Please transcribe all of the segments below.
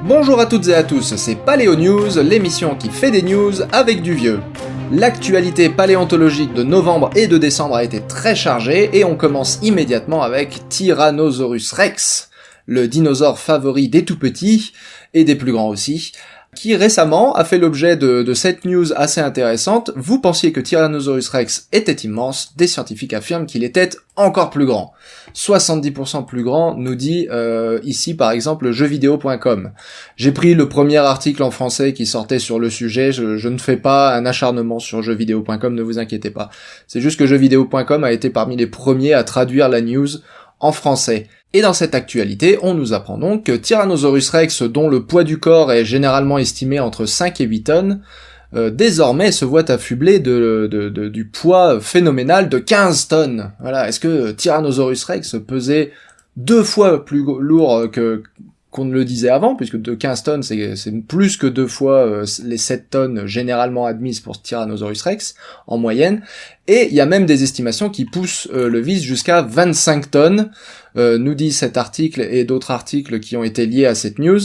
Bonjour à toutes et à tous, c'est Paléo News, l'émission qui fait des news avec du vieux. L'actualité paléontologique de novembre et de décembre a été très chargée et on commence immédiatement avec Tyrannosaurus Rex, le dinosaure favori des tout petits et des plus grands aussi, qui récemment a fait l'objet de cette news assez intéressante. Vous pensiez que Tyrannosaurus Rex était immense, des scientifiques affirment qu'il était encore plus grand. 70% plus grand, nous dit ici par exemple jeuxvideo.com. J'ai pris le premier article en français qui sortait sur le sujet, je ne fais pas un acharnement sur jeuxvideo.com, ne vous inquiétez pas. C'est juste que jeuxvideo.com a été parmi les premiers à traduire la news en français. Et dans cette actualité, on nous apprend donc que Tyrannosaurus Rex, dont le poids du corps est généralement estimé entre 5 et 8 tonnes, désormais se voit affublé du poids phénoménal de 15 tonnes. Voilà, est-ce que Tyrannosaurus Rex pesait 2 fois plus lourd qu'on ne le disait avant, puisque de 15 tonnes, c'est plus que 2 fois les 7 tonnes généralement admises pour Tyrannosaurus Rex, en moyenne, et il y a même des estimations qui poussent le vice jusqu'à 25 tonnes, nous dit cet article et d'autres articles qui ont été liés à cette news.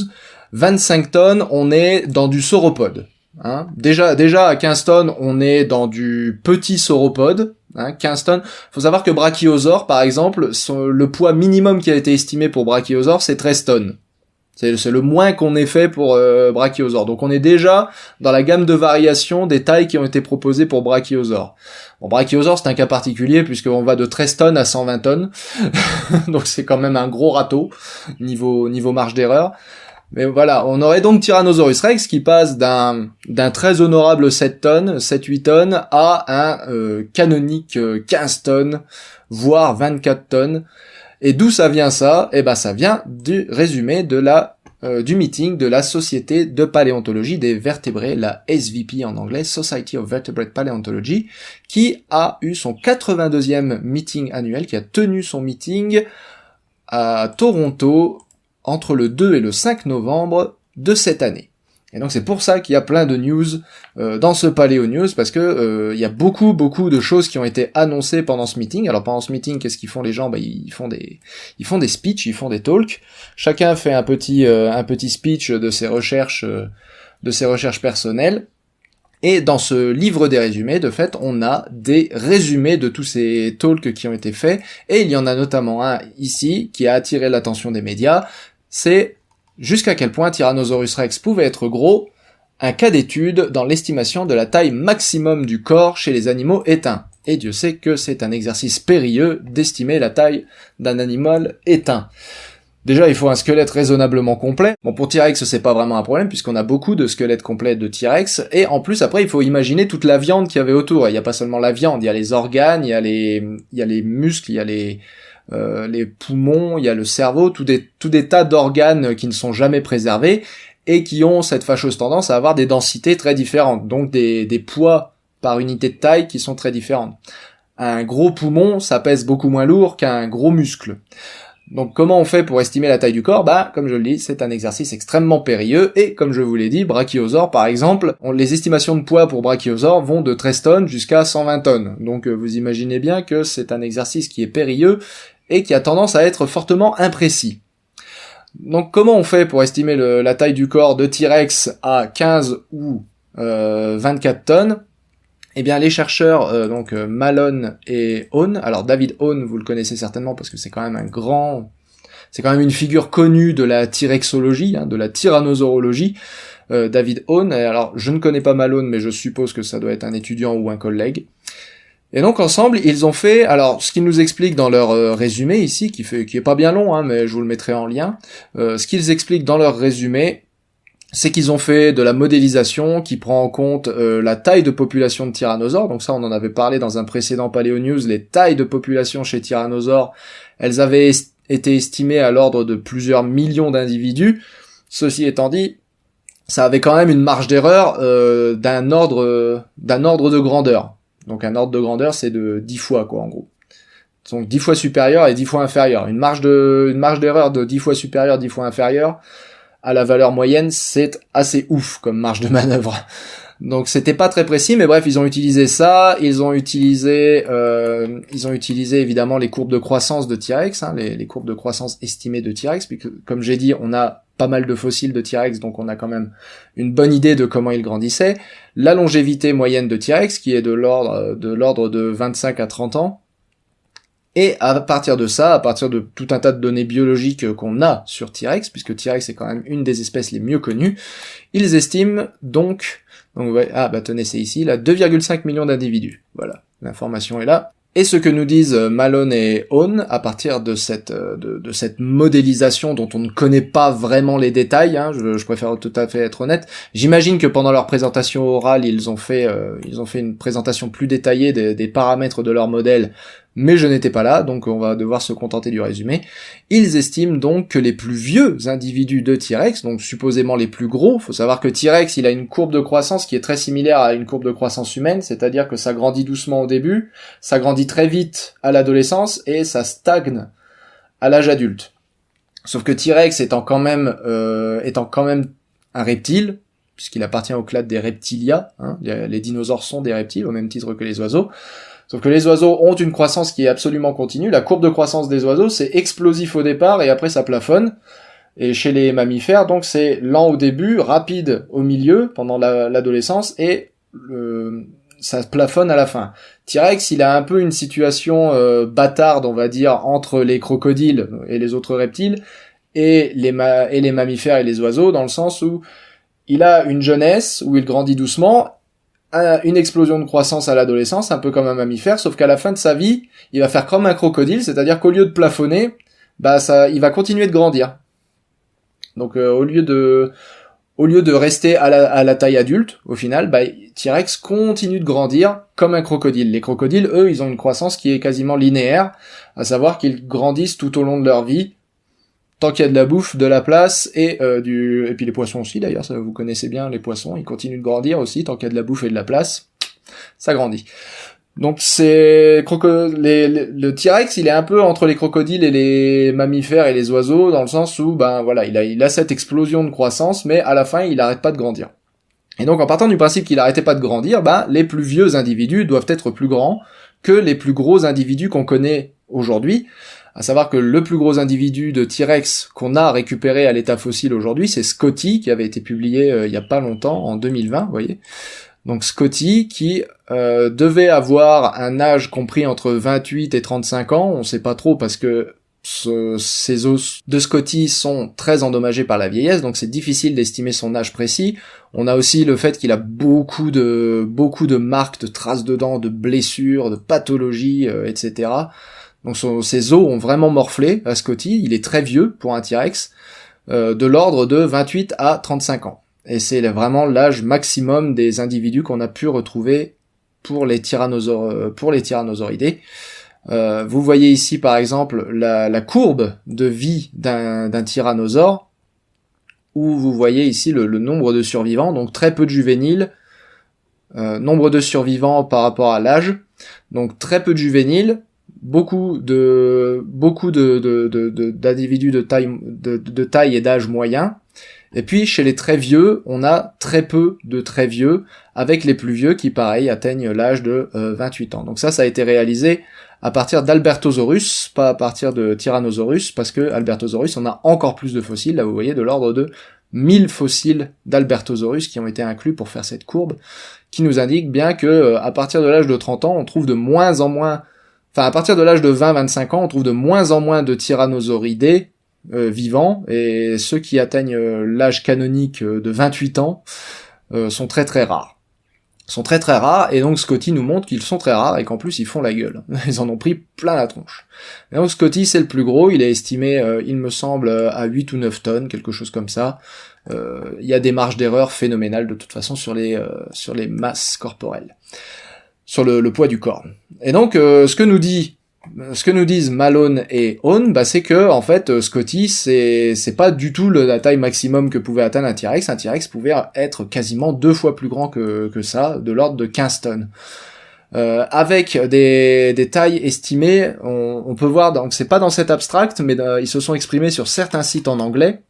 25 tonnes, on est dans du sauropode. Hein. Déjà à 15 tonnes, on est dans du petit sauropode. 15 tonnes. Faut savoir que Brachiosaure, par exemple, le poids minimum qui a été estimé pour Brachiosaure, c'est 13 tonnes. C'est le moins qu'on ait fait pour Brachiosaure. Donc on est déjà dans la gamme de variation des tailles qui ont été proposées pour Brachiosaure. Bon, Brachiosaure, c'est un cas particulier puisqu'on va de 13 tonnes à 120 tonnes. Donc c'est quand même un gros râteau niveau marge d'erreur. Mais voilà, on aurait donc Tyrannosaurus Rex qui passe d'un très honorable 7 tonnes, 7-8 tonnes, à un canonique 15 tonnes, voire 24 tonnes. Et d'où ça vient ça? Eh ben ça vient du résumé du meeting de la Société de Paléontologie des Vertébrés, la SVP en anglais, Society of Vertebrate Paleontology, qui a eu son 82e meeting annuel, qui a tenu son meeting à Toronto entre le 2 et le 5 novembre de cette année. Et donc c'est pour ça qu'il y a plein de news dans ce Paléo News, parce que il y a beaucoup de choses qui ont été annoncées pendant ce meeting. Alors pendant ce meeting, qu'est-ce qu'ils font les gens? Ils font des speeches, ils font des talks. Chacun fait un petit speech de ses recherches personnelles. Et dans ce livre des résumés, de fait, on a des résumés de tous ces talks qui ont été faits, et il y en a notamment un ici qui a attiré l'attention des médias. C'est jusqu'à quel point Tyrannosaurus Rex pouvait être gros, un cas d'étude dans l'estimation de la taille maximum du corps chez les animaux éteints. Et Dieu sait que c'est un exercice périlleux d'estimer la taille d'un animal éteint. Déjà, il faut un squelette raisonnablement complet. Bon, pour T-Rex, c'est pas vraiment un problème, puisqu'on a beaucoup de squelettes complets de T-Rex, et en plus, après, il faut imaginer toute la viande qu'il y avait autour. Il n'y a pas seulement la viande, il y a les organes, il y a les muscles, il y a les poumons, il y a le cerveau, tout des tas d'organes qui ne sont jamais préservés et qui ont cette fâcheuse tendance à avoir des densités très différentes, donc des poids par unité de taille qui sont très différentes. Un gros poumon, ça pèse beaucoup moins lourd qu'un gros muscle. Donc comment on fait pour estimer la taille du corps? Comme je le dis, c'est un exercice extrêmement périlleux, et comme je vous l'ai dit, Brachiosaure par exemple, les estimations de poids pour Brachiosaure vont de 13 tonnes jusqu'à 120 tonnes. Donc vous imaginez bien que c'est un exercice qui est périlleux et qui a tendance à être fortement imprécis. Donc comment on fait pour estimer la taille du corps de T-Rex à 15 ou 24 tonnes? Eh bien les chercheurs, Malone et Hone, alors David Hone, vous le connaissez certainement parce que c'est quand même une figure connue de la T-Rexologie, de la tyrannosaurologie, David Hone. Alors je ne connais pas Malone, mais je suppose que ça doit être un étudiant ou un collègue. Et donc ensemble, ils ont fait, alors ce qu'ils nous expliquent dans leur résumé ici, qui est pas bien long, mais je vous le mettrai en lien, ce qu'ils expliquent dans leur résumé, c'est qu'ils ont fait de la modélisation qui prend en compte la taille de population de tyrannosaures. Donc ça, on en avait parlé dans un précédent Paléo News. Les tailles de population chez tyrannosaures, elles avaient été estimées à l'ordre de plusieurs millions d'individus. Ceci étant dit, ça avait quand même une marge d'erreur d'un ordre de grandeur. Donc un ordre de grandeur, c'est de 10 fois, quoi, en gros. Donc 10 fois supérieur et 10 fois inférieur. Une marge d'erreur de 10 fois supérieur, 10 fois inférieur, à la valeur moyenne, c'est assez ouf comme marge de manœuvre. Donc c'était pas très précis, mais bref, ils ont utilisé ça, ils ont utilisé évidemment les courbes de croissance de T-Rex, les courbes de croissance estimées de T-Rex, puisque comme j'ai dit, on a pas mal de fossiles de T-Rex, donc on a quand même une bonne idée de comment il grandissait. La longévité moyenne de T-Rex, qui est de l'ordre de 25 à 30 ans. Et à partir de ça, à partir de tout un tas de données biologiques qu'on a sur T-Rex, puisque T-Rex est quand même une des espèces les mieux connues, ils estiment donc ouais, tenez, c'est ici, là, 2,5 millions d'individus. Voilà, l'information est là. Et ce que nous disent Malone et Owen, à partir de cette modélisation dont on ne connaît pas vraiment les détails, hein, je préfère tout à fait être honnête. J'imagine que pendant leur présentation orale, ils ont fait une présentation plus détaillée des paramètres de leur modèle, mais je n'étais pas là, donc on va devoir se contenter du résumé. Ils estiment donc que les plus vieux individus de T-Rex, donc supposément les plus gros, faut savoir que T-Rex, il a une courbe de croissance qui est très similaire à une courbe de croissance humaine, c'est-à-dire que ça grandit doucement au début, ça grandit très vite à l'adolescence, et ça stagne à l'âge adulte. Sauf que T-Rex étant quand même un reptile, puisqu'il appartient au clade des reptilia, hein, les dinosaures sont des reptiles, au même titre que les oiseaux. Sauf que les oiseaux ont une croissance qui est absolument continue. La courbe de croissance des oiseaux, c'est explosif au départ et après ça plafonne. Et chez les mammifères, donc c'est lent au début, rapide au milieu, pendant l'adolescence, et ça plafonne à la fin. T-Rex, il a un peu une situation bâtarde, on va dire, entre les crocodiles et les autres reptiles, et les mammifères et les oiseaux, dans le sens où il a une jeunesse, où il grandit doucement, une explosion de croissance à l'adolescence, un peu comme un mammifère, sauf qu'à la fin de sa vie, il va faire comme un crocodile, c'est-à-dire qu'au lieu de plafonner, il va continuer de grandir. Donc au lieu de rester à la taille adulte, au final, T-Rex continue de grandir comme un crocodile. Les crocodiles, eux, ils ont une croissance qui est quasiment linéaire, à savoir qu'ils grandissent tout au long de leur vie, tant qu'il y a de la bouffe, de la place, et puis les poissons aussi d'ailleurs, ça vous connaissez bien les poissons, ils continuent de grandir aussi, tant qu'il y a de la bouffe et de la place, ça grandit. Donc le T-Rex, il est un peu entre les crocodiles et les mammifères et les oiseaux, dans le sens où, il a cette explosion de croissance, mais à la fin, il arrête pas de grandir. Et donc, en partant du principe qu'il arrêtait pas de grandir, les plus vieux individus doivent être plus grands que les plus gros individus qu'on connaît aujourd'hui. À savoir que le plus gros individu de T-Rex qu'on a récupéré à l'état fossile aujourd'hui, c'est Scotty, qui avait été publié il y a pas longtemps, en 2020, vous voyez. Donc Scotty, qui devait avoir un âge compris entre 28 et 35 ans, on sait pas trop parce que ces os de Scotty sont très endommagés par la vieillesse, donc c'est difficile d'estimer son âge précis. On a aussi le fait qu'il a beaucoup de marques, de traces de dents, de blessures, de pathologies, etc. Donc ses os ont vraiment morflé à Scotty, il est très vieux pour un T-Rex, de l'ordre de 28 à 35 ans. Et c'est vraiment l'âge maximum des individus qu'on a pu retrouver pour les tyrannosauridés. Vous voyez ici par exemple la courbe de vie d'un tyrannosaure, où vous voyez ici le nombre de survivants, donc très peu de juvéniles, nombre de survivants par rapport à l'âge, donc très peu de juvéniles, beaucoup d'individus de taille et d'âge moyen. Et puis chez les très vieux, on a très peu de très vieux, avec les plus vieux qui pareil atteignent l'âge de 28 ans. Donc ça a été réalisé à partir d'Albertosaurus, pas à partir de Tyrannosaurus, parce que Albertosaurus, on a encore plus de fossiles, là vous voyez de l'ordre de 1000 fossiles d'Albertosaurus qui ont été inclus pour faire cette courbe, qui nous indique bien que à partir de l'âge de 30 ans, on trouve de moins en moins, à partir de l'âge de 20-25 ans, on trouve de moins en moins de tyrannosauridés vivants, et ceux qui atteignent l'âge canonique de 28 ans sont très très rares. Sont très très rares, et donc Scotty nous montre qu'ils sont très rares, et qu'en plus ils font la gueule. Ils en ont pris plein la tronche. Et donc Scotty c'est le plus gros, il est estimé, il me semble, à 8 ou 9 tonnes, quelque chose comme ça. Il y a des marges d'erreur phénoménales de toute façon sur les masses corporelles. Sur le poids du corps. Et donc ce que nous disent Malone et Owen, c'est que en fait Scotty c'est pas du tout la taille maximum que pouvait atteindre un T-Rex. Un T-Rex pouvait être quasiment 2 fois plus grand que ça, de l'ordre de 15 tonnes. Avec des tailles estimées, on peut voir, donc c'est pas dans cet abstract, mais ils se sont exprimés sur certains sites en anglais.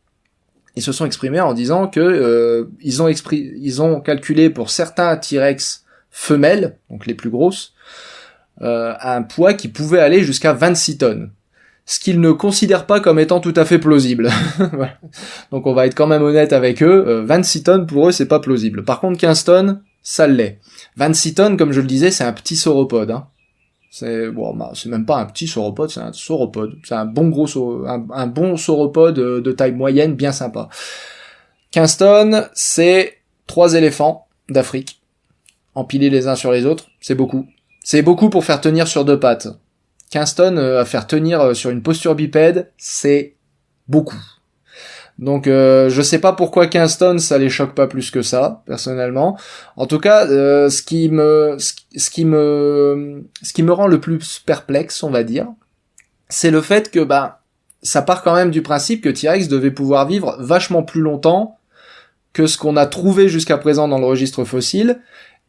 Ils se sont exprimés en disant que ils ont calculé pour certains T-Rex femelles, donc les plus grosses, un poids qui pouvait aller jusqu'à 26 tonnes. ce qu'ils ne considèrent pas comme étant tout à fait plausible. Voilà. Donc on va être quand même honnête avec eux, 26 tonnes pour eux c'est pas plausible. Par contre 15 tonnes, ça l'est. 26 tonnes, comme je le disais, c'est un petit sauropode, hein. C'est même pas un petit sauropode, c'est un sauropode. C'est un bon un bon sauropode de taille moyenne, bien sympa. 15 tonnes, c'est 3 éléphants d'Afrique, empilés les uns sur les autres, c'est beaucoup. C'est beaucoup pour faire tenir sur 2 pattes. 15 tonnes à faire tenir sur une posture bipède, c'est beaucoup. Donc je sais pas pourquoi 15 tonnes ça les choque pas plus que ça, personnellement. En tout cas, ce qui me rend le plus perplexe, on va dire, c'est le fait que ça part quand même du principe que T-Rex devait pouvoir vivre vachement plus longtemps que ce qu'on a trouvé jusqu'à présent dans le registre fossile,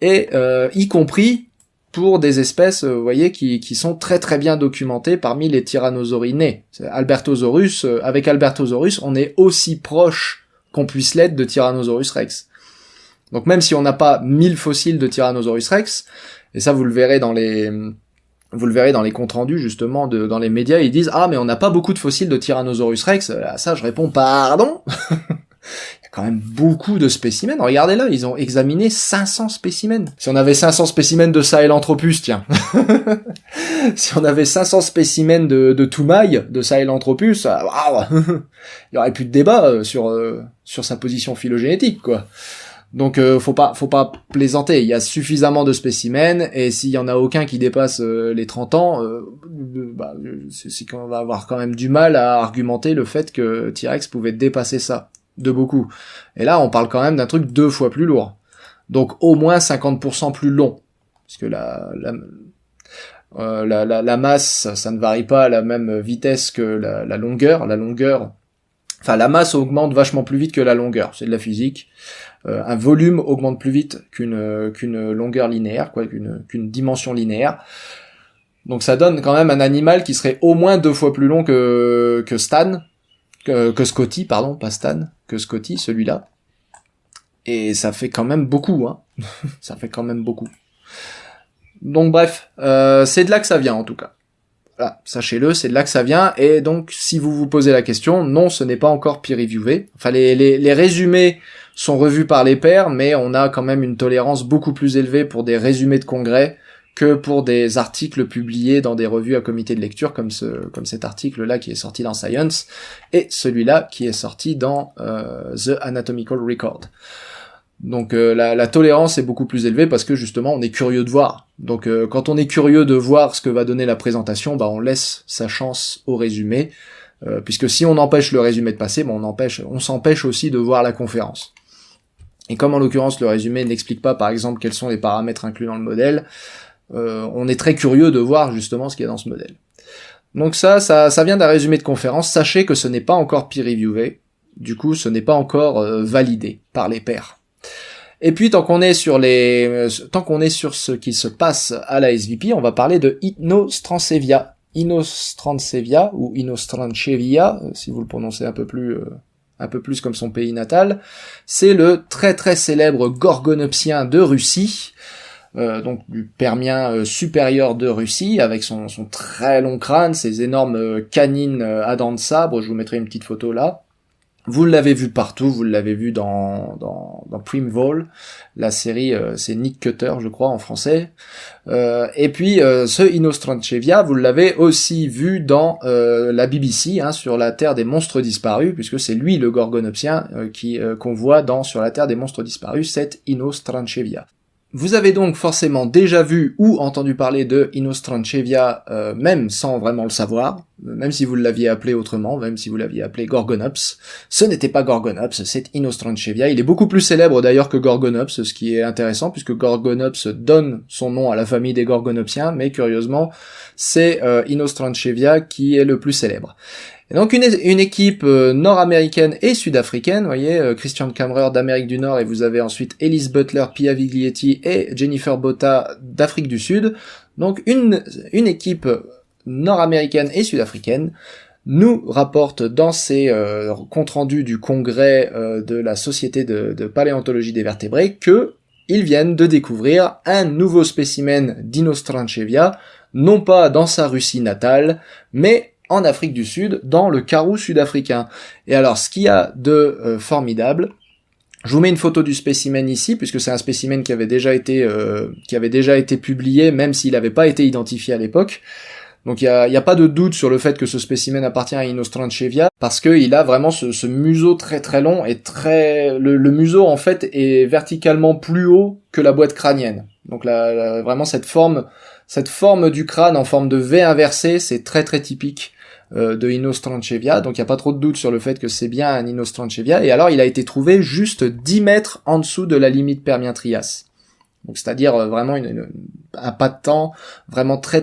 et y compris pour des espèces, vous voyez, qui sont très très bien documentées parmi les tyrannosaurinés. Albertosaurus, avec Albertosaurus, on est aussi proche qu'on puisse l'être de Tyrannosaurus rex. Donc même si on n'a pas 1000 fossiles de Tyrannosaurus rex, et ça vous le verrez dans les comptes rendus justement dans les médias, ils disent mais on n'a pas beaucoup de fossiles de Tyrannosaurus rex. À ça je réponds pardon. Il y a quand même beaucoup de spécimens. Regardez là, ils ont examiné 500 spécimens. Si on avait 500 spécimens de Sahelanthropus, tiens. Si on avait 500 spécimens de Toumaï, de Sahelanthropus, il y aurait plus de débat sur sa position phylogénétique, quoi. Donc faut pas plaisanter, il y a suffisamment de spécimens, et s'il y en a aucun qui dépasse les 30 ans, c'est qu'on va avoir quand même du mal à argumenter le fait que T-Rex pouvait dépasser ça, de beaucoup. Et là on parle quand même d'un truc 2 fois plus lourd, donc au moins 50% plus long, parce que la masse, ça ne varie pas à la même vitesse que la longueur, enfin la masse augmente vachement plus vite que la longueur, c'est de la physique. Un volume augmente plus vite qu'une longueur linéaire, qu'une dimension linéaire. Donc ça donne quand même un animal qui serait au moins 2 fois plus long que Scotty, pardon, pas Stan, que Scotty, celui-là. Et ça fait quand même beaucoup, hein. Ça fait quand même beaucoup. Donc bref, c'est de là que ça vient en tout cas. Voilà, sachez-le, c'est de là que ça vient, et donc si vous vous posez la question, non, ce n'est pas encore peer-reviewé. Enfin, les résumés sont revus par les pairs, mais on a quand même une tolérance beaucoup plus élevée pour des résumés de congrès que pour des articles publiés dans des revues à comité de lecture, comme cet article-là qui est sorti dans Science, et celui-là qui est sorti dans The Anatomical Record. Donc la tolérance est beaucoup plus élevée parce que justement on est curieux de voir. Donc quand on est curieux de voir ce que va donner la présentation, on laisse sa chance au résumé, puisque si on empêche le résumé de passer, on s'empêche aussi de voir la conférence. Et comme en l'occurrence le résumé n'explique pas par exemple quels sont les paramètres inclus dans le modèle, on est très curieux de voir justement ce qu'il y a dans ce modèle. Donc ça vient d'un résumé de conférence. Sachez que ce n'est pas encore peer-reviewé, du coup ce n'est pas encore validé par les pairs. Et puis tant qu'on est sur ce qui se passe à la SVP, on va parler de Inostrancevia. Inostrancevia ou Inostrancevia, si vous le prononcez un peu plus comme son pays natal, c'est le très très célèbre gorgonopsien de Russie, donc du Permien supérieur de Russie, avec son très long crâne, ses énormes canines à dents de sabre. Je vous mettrai une petite photo là. Vous l'avez vu partout, vous l'avez vu dans Primevol, la série, c'est Nick Cutter, je crois, en français. Et puis, ce Inostrancevia, vous l'avez aussi vu dans la BBC, sur la Terre des monstres disparus, puisque c'est lui le gorgonopsien qu'on voit dans Sur la Terre des monstres disparus, cet Inostrancevia. Vous avez donc forcément déjà vu ou entendu parler de Inostrancevia, même sans vraiment le savoir, même si vous l'aviez appelé autrement, même si vous l'aviez appelé Gorgonops. Ce n'était pas Gorgonops, c'est Inostrancevia. Il est beaucoup plus célèbre d'ailleurs que Gorgonops, ce qui est intéressant, puisque Gorgonops donne son nom à la famille des gorgonopsiens, mais curieusement, c'est Inostrancevia qui est le plus célèbre. Et donc une équipe nord-américaine et sud-africaine, vous voyez, Christian Camerer d'Amérique du Nord, et vous avez ensuite Elise Butler, Pia Viglietti et Jennifer Botta d'Afrique du Sud. Donc une équipe nord-américaine et sud-africaine nous rapporte dans ses comptes rendus du congrès de la Société de paléontologie des vertébrés que ils viennent de découvrir un nouveau spécimen d'Inostrancevia, non pas dans sa Russie natale, mais en Afrique du Sud, dans le Karoo sud-africain. Et alors, ce qu'il y a de formidable, je vous mets une photo du spécimen ici, puisque c'est un spécimen qui avait déjà été publié, même s'il n'avait pas été identifié à l'époque. Donc il y a pas de doute sur le fait que ce spécimen appartient à Inostrancevia, parce qu'il a vraiment ce museau très très long et le museau en fait est verticalement plus haut que la boîte crânienne. Donc vraiment cette forme du crâne en forme de V inversé, c'est très très typique de Inostrancevia, donc il n'y a pas trop de doute sur le fait que c'est bien un Inostrancevia, et alors il a été trouvé juste 10 mètres en dessous de la limite Permien-Trias. Donc c'est-à-dire vraiment un pas de temps vraiment très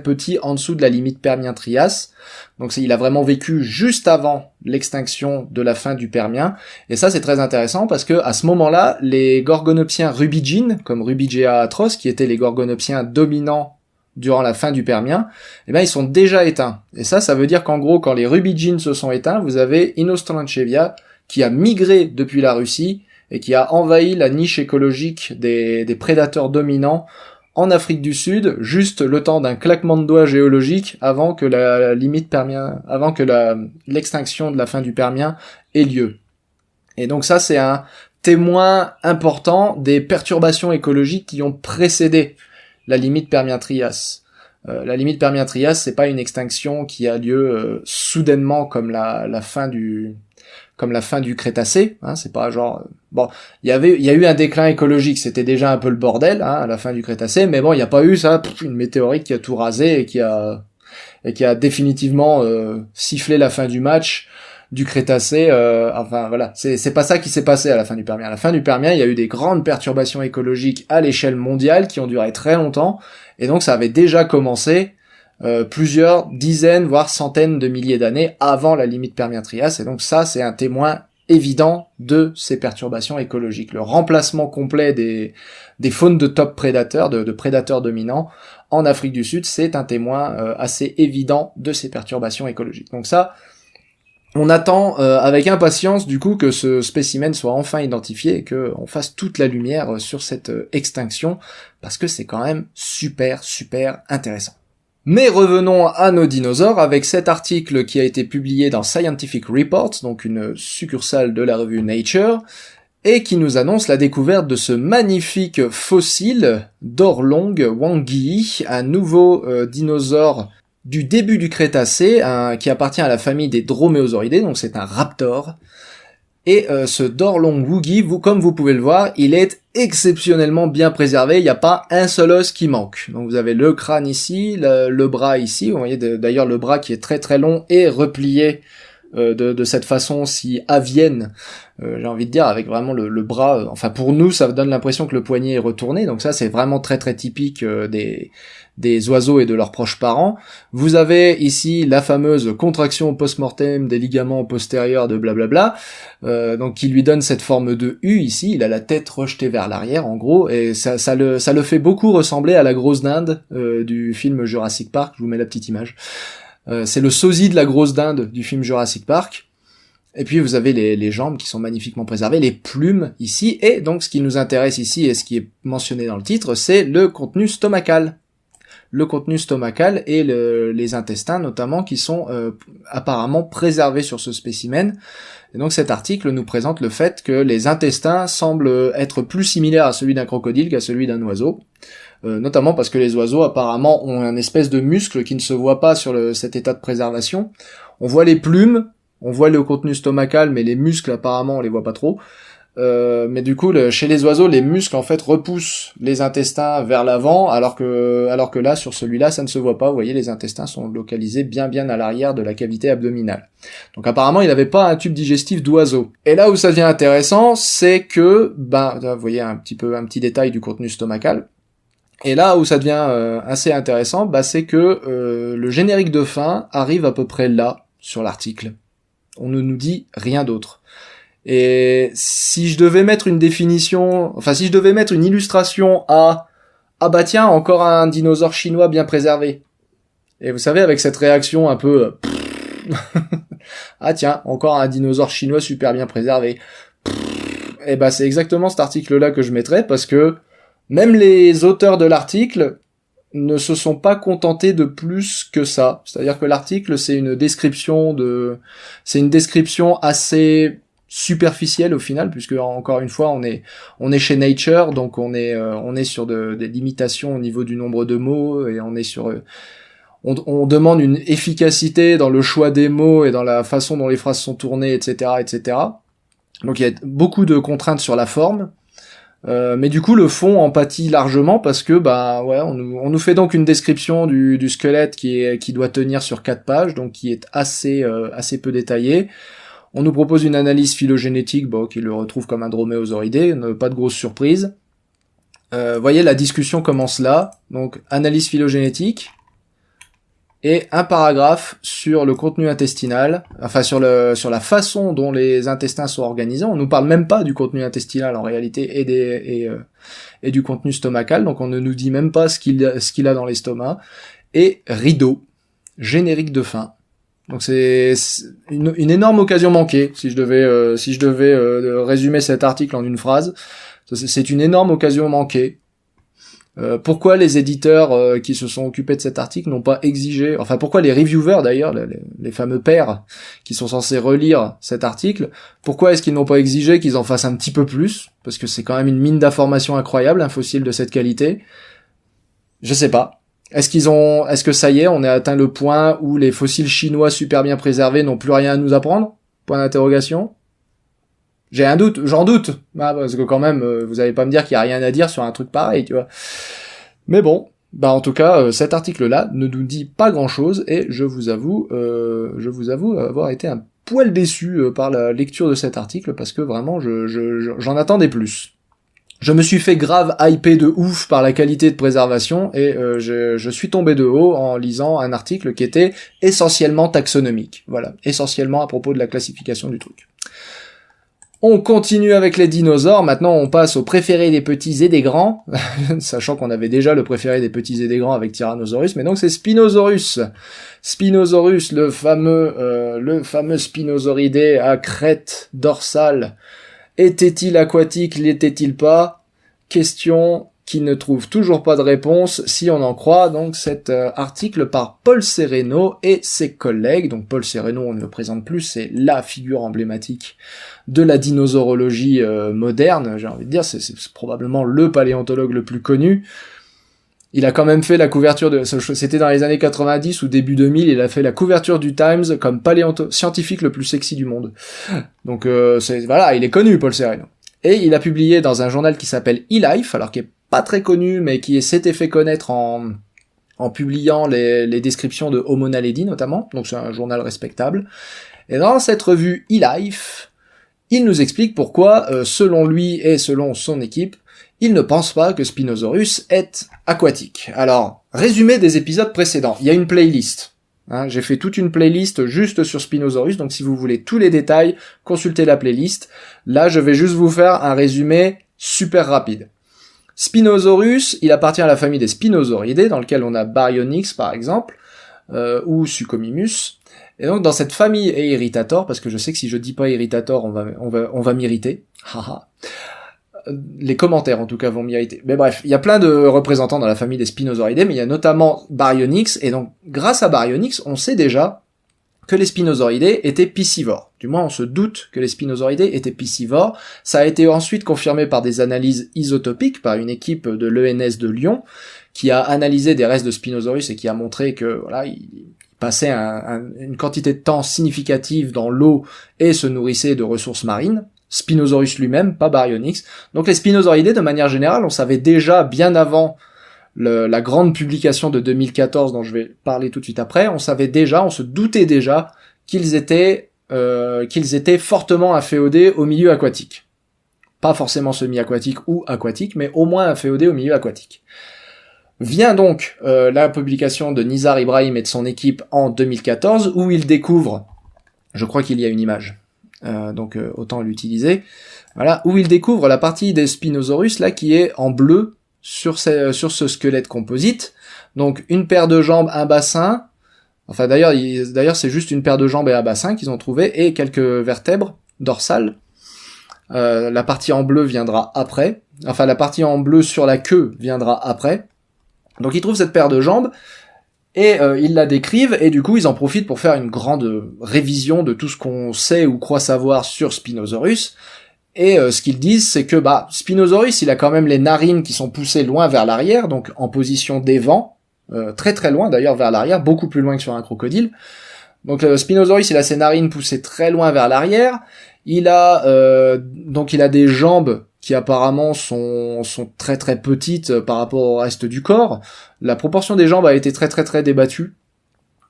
petit en dessous de la limite Permien-Trias. Donc il a vraiment vécu juste avant l'extinction de la fin du Permien. Et ça c'est très intéressant parce que à ce moment-là, les gorgonopsiens rubigines, comme Rubigea atroce, qui étaient les gorgonopsiens dominants durant la fin du Permien, eh ben ils sont déjà éteints. Et ça veut dire qu'en gros, quand les rubigines se sont éteints, vous avez Inostrancevia qui a migré depuis la Russie et qui a envahi la niche écologique des prédateurs dominants en Afrique du Sud, juste le temps d'un claquement de doigts géologique avant que l'extinction de la fin du Permien ait lieu. Et donc ça, c'est un témoin important des perturbations écologiques qui ont précédé la limite Permien-Trias. La limite Permien-Trias, c'est pas une extinction qui a lieu soudainement comme la fin du Crétacé, hein, c'est pas genre bon, il y a eu un déclin écologique, c'était déjà un peu le bordel hein, à la fin du Crétacé, mais bon, il y a pas eu une météorite qui a tout rasé et qui a définitivement sifflé la fin du match du Crétacé, enfin voilà, c'est pas ça qui s'est passé à la fin du Permien. À la fin du Permien, il y a eu des grandes perturbations écologiques à l'échelle mondiale qui ont duré très longtemps, et donc ça avait déjà commencé plusieurs dizaines, voire centaines de milliers d'années avant la limite Permien-Trias, et donc ça, c'est un témoin évident de ces perturbations écologiques. Le remplacement complet des faunes de top prédateurs, de prédateurs dominants, en Afrique du Sud, c'est un témoin assez évident de ces perturbations écologiques. Donc ça, on attend avec impatience du coup que ce spécimen soit enfin identifié et qu'on fasse toute la lumière sur cette extinction, parce que c'est quand même super intéressant. Mais revenons à nos dinosaures avec cet article qui a été publié dans Scientific Reports, donc une succursale de la revue Nature, et qui nous annonce la découverte de ce magnifique fossile d'Orlong wangui, un nouveau dinosaure du début du Crétacé, qui appartient à la famille des droméosauridés, donc c'est un raptor. Et ce d'Orlong wangui, comme vous pouvez le voir, il est exceptionnellement bien préservé, il n'y a pas un seul os qui manque. Donc vous avez le crâne ici, le bras ici, vous voyez d'ailleurs le bras qui est très long et replié de cette façon si avienne, j'ai envie de dire, avec vraiment le bras, enfin pour nous ça donne l'impression que le poignet est retourné, donc ça c'est vraiment très typique des oiseaux et de leurs proches parents. Vous avez ici la fameuse contraction post-mortem des ligaments postérieurs de blablabla, donc qui lui donne cette forme de U ici, il a la tête rejetée vers l'arrière en gros, et ça le fait beaucoup ressembler à la grosse dinde du film Jurassic Park, je vous mets la petite image. C'est le sosie de la grosse dinde du film Jurassic Park. Et puis vous avez les jambes qui sont magnifiquement préservées, les plumes ici, et donc ce qui nous intéresse ici et ce qui est mentionné dans le titre, c'est le contenu stomacal. Le contenu stomacal et les intestins notamment qui sont apparemment préservés sur ce spécimen. Et donc cet article nous présente le fait que les intestins semblent être plus similaires à celui d'un crocodile qu'à celui d'un oiseau. Notamment parce que les oiseaux apparemment ont un espèce de muscle qui ne se voit pas sur cet état de préservation. On voit les plumes, on voit le contenu stomacal, mais les muscles apparemment on les voit pas trop. Mais du coup, chez les oiseaux, les muscles en fait repoussent les intestins vers l'avant, alors que là, sur celui-là, ça ne se voit pas. Vous voyez, les intestins sont localisés bien à l'arrière de la cavité abdominale. Donc apparemment, il n'avait pas un tube digestif d'oiseau. Et là où ça devient intéressant, c'est que, vous voyez un petit détail du contenu stomacal. Et là où ça devient assez intéressant, c'est que le générique de fin arrive à peu près là sur l'article. On ne nous dit rien d'autre. Et si je devais mettre une illustration à tiens, encore un dinosaure chinois bien préservé. Et vous savez, avec cette réaction un peu ah tiens, encore un dinosaure chinois super bien préservé. Et c'est exactement cet article-là que je mettrais, parce que même les auteurs de l'article ne se sont pas contentés de plus que ça. C'est-à-dire que l'article, c'est une description assez superficielle au final, puisque encore une fois, on est chez Nature, donc on est sur des limitations au niveau du nombre de mots, et on est sur, on demande une efficacité dans le choix des mots et dans la façon dont les phrases sont tournées, etc., etc. Donc il y a beaucoup de contraintes sur la forme. Mais du coup le fond en pâtit largement parce que on nous fait donc une description du squelette qui doit tenir sur 4 pages, donc qui est assez peu détaillée. On nous propose une analyse phylogénétique, qui le retrouve comme un droméosauridé, pas de grosse surprise. Voyez, la discussion commence là, donc analyse phylogénétique, et un paragraphe sur le contenu intestinal, enfin sur la façon dont les intestins sont organisés. On nous parle même pas du contenu intestinal en réalité et du contenu stomacal, donc on ne nous dit même pas ce qu'il a dans l'estomac. Et rideau, générique de fin. Donc c'est une énorme occasion manquée, si je devais résumer cet article en une phrase. C'est une énorme occasion manquée. Pourquoi les éditeurs qui se sont occupés de cet article n'ont pas exigé, enfin pourquoi les reviewers d'ailleurs, les fameux pairs qui sont censés relire cet article, pourquoi est-ce qu'ils n'ont pas exigé qu'ils en fassent un petit peu plus, parce que c'est quand même une mine d'informations incroyable, un fossile de cette qualité. Je sais pas. Est-ce que ça y est, on a atteint le point où les fossiles chinois super bien préservés n'ont plus rien à nous apprendre? Point d'interrogation. J'ai un doute, j'en doute, parce que quand même, vous allez pas me dire qu'il y a rien à dire sur un truc pareil, tu vois. Mais bon, en tout cas, cet article-là ne nous dit pas grand-chose, et je vous avoue avoir été un poil déçu par la lecture de cet article, parce que vraiment, j'en attendais plus. Je me suis fait grave hyper de ouf par la qualité de préservation, et je suis tombé de haut en lisant un article qui était essentiellement taxonomique. Voilà, essentiellement à propos de la classification du truc. On continue avec les dinosaures, maintenant on passe au préféré des petits et des grands, sachant qu'on avait déjà le préféré des petits et des grands avec Tyrannosaurus, mais donc c'est Spinosaurus. Spinosaurus, le fameux Spinosauridé à crête dorsale. Était-il aquatique, l'était-il pas? Question qui ne trouve toujours pas de réponse, si on en croit donc cet article par Paul Sereno et ses collègues. Donc Paul Sereno, on ne le présente plus, c'est la figure emblématique de la dinosaurologie moderne, j'ai envie de dire, c'est probablement le paléontologue le plus connu. Il a quand même fait la couverture c'était dans les années 90 ou début 2000, il a fait la couverture du Times comme scientifique le plus sexy du monde. Donc il est connu, Paul Sereno. Et il a publié dans un journal qui s'appelle eLife, alors qui est pas très connu, mais qui s'était fait connaître en publiant les descriptions de Homo naledi notamment, donc c'est un journal respectable. Et dans cette revue eLife, il nous explique pourquoi, selon lui et selon son équipe, il ne pense pas que Spinosaurus est aquatique. Alors, résumé des épisodes précédents, il y a une playlist. J'ai fait toute une playlist juste sur Spinosaurus, donc si vous voulez tous les détails, consultez la playlist. Là, je vais juste vous faire un résumé super rapide. Spinosaurus, il appartient à la famille des Spinosauridés, dans lequel on a Baryonyx par exemple, ou Suchomimus. Et donc dans cette famille et Irritator, parce que je sais que si je dis pas Irritator, on va m'irriter. Haha. Les commentaires en tout cas vont m'irriter. Mais bref, il y a plein de représentants dans la famille des Spinosauridés, mais il y a notamment Baryonyx, et donc grâce à Baryonyx, on sait déjà que les Spinosauridés étaient piscivores. Du moins, on se doute que les Spinosauridés étaient piscivores. Ça a été ensuite confirmé par des analyses isotopiques, par une équipe de l'ENS de Lyon, qui a analysé des restes de Spinosaurus et qui a montré que voilà, il passait une quantité de temps significative dans l'eau et se nourrissait de ressources marines. Spinosaurus lui-même, pas Baryonyx. Donc les Spinosauridés, de manière générale, on savait déjà bien avant la grande publication de 2014 dont je vais parler tout de suite après, on se doutait déjà qu'ils étaient fortement inféodés au milieu aquatique. Pas forcément semi-aquatique ou aquatique, mais au moins inféodés au milieu aquatique. Vient donc la publication de Nizar Ibrahim et de son équipe en 2014, où il découvre, je crois qu'il y a une image, donc autant l'utiliser, voilà, où il découvre la partie des Spinosaurus là qui est en bleu sur ce squelette composite, donc une paire de jambes, un bassin, enfin d'ailleurs c'est juste une paire de jambes et un bassin qu'ils ont trouvé, et quelques vertèbres dorsales. La partie en bleu viendra après, enfin la partie en bleu sur la queue viendra après. Donc ils trouvent cette paire de jambes, et ils la décrivent, et du coup ils en profitent pour faire une grande révision de tout ce qu'on sait ou croit savoir sur Spinosaurus. Et ce qu'ils disent, c'est que Spinosaurus, il a quand même les narines qui sont poussées loin vers l'arrière, donc en position d'évent, très très loin d'ailleurs vers l'arrière, beaucoup plus loin que sur un crocodile. Donc Spinosaurus, il a ses narines poussées très loin vers l'arrière. Il a des jambes qui apparemment sont très très petites par rapport au reste du corps. La proportion des jambes a été très très très débattue.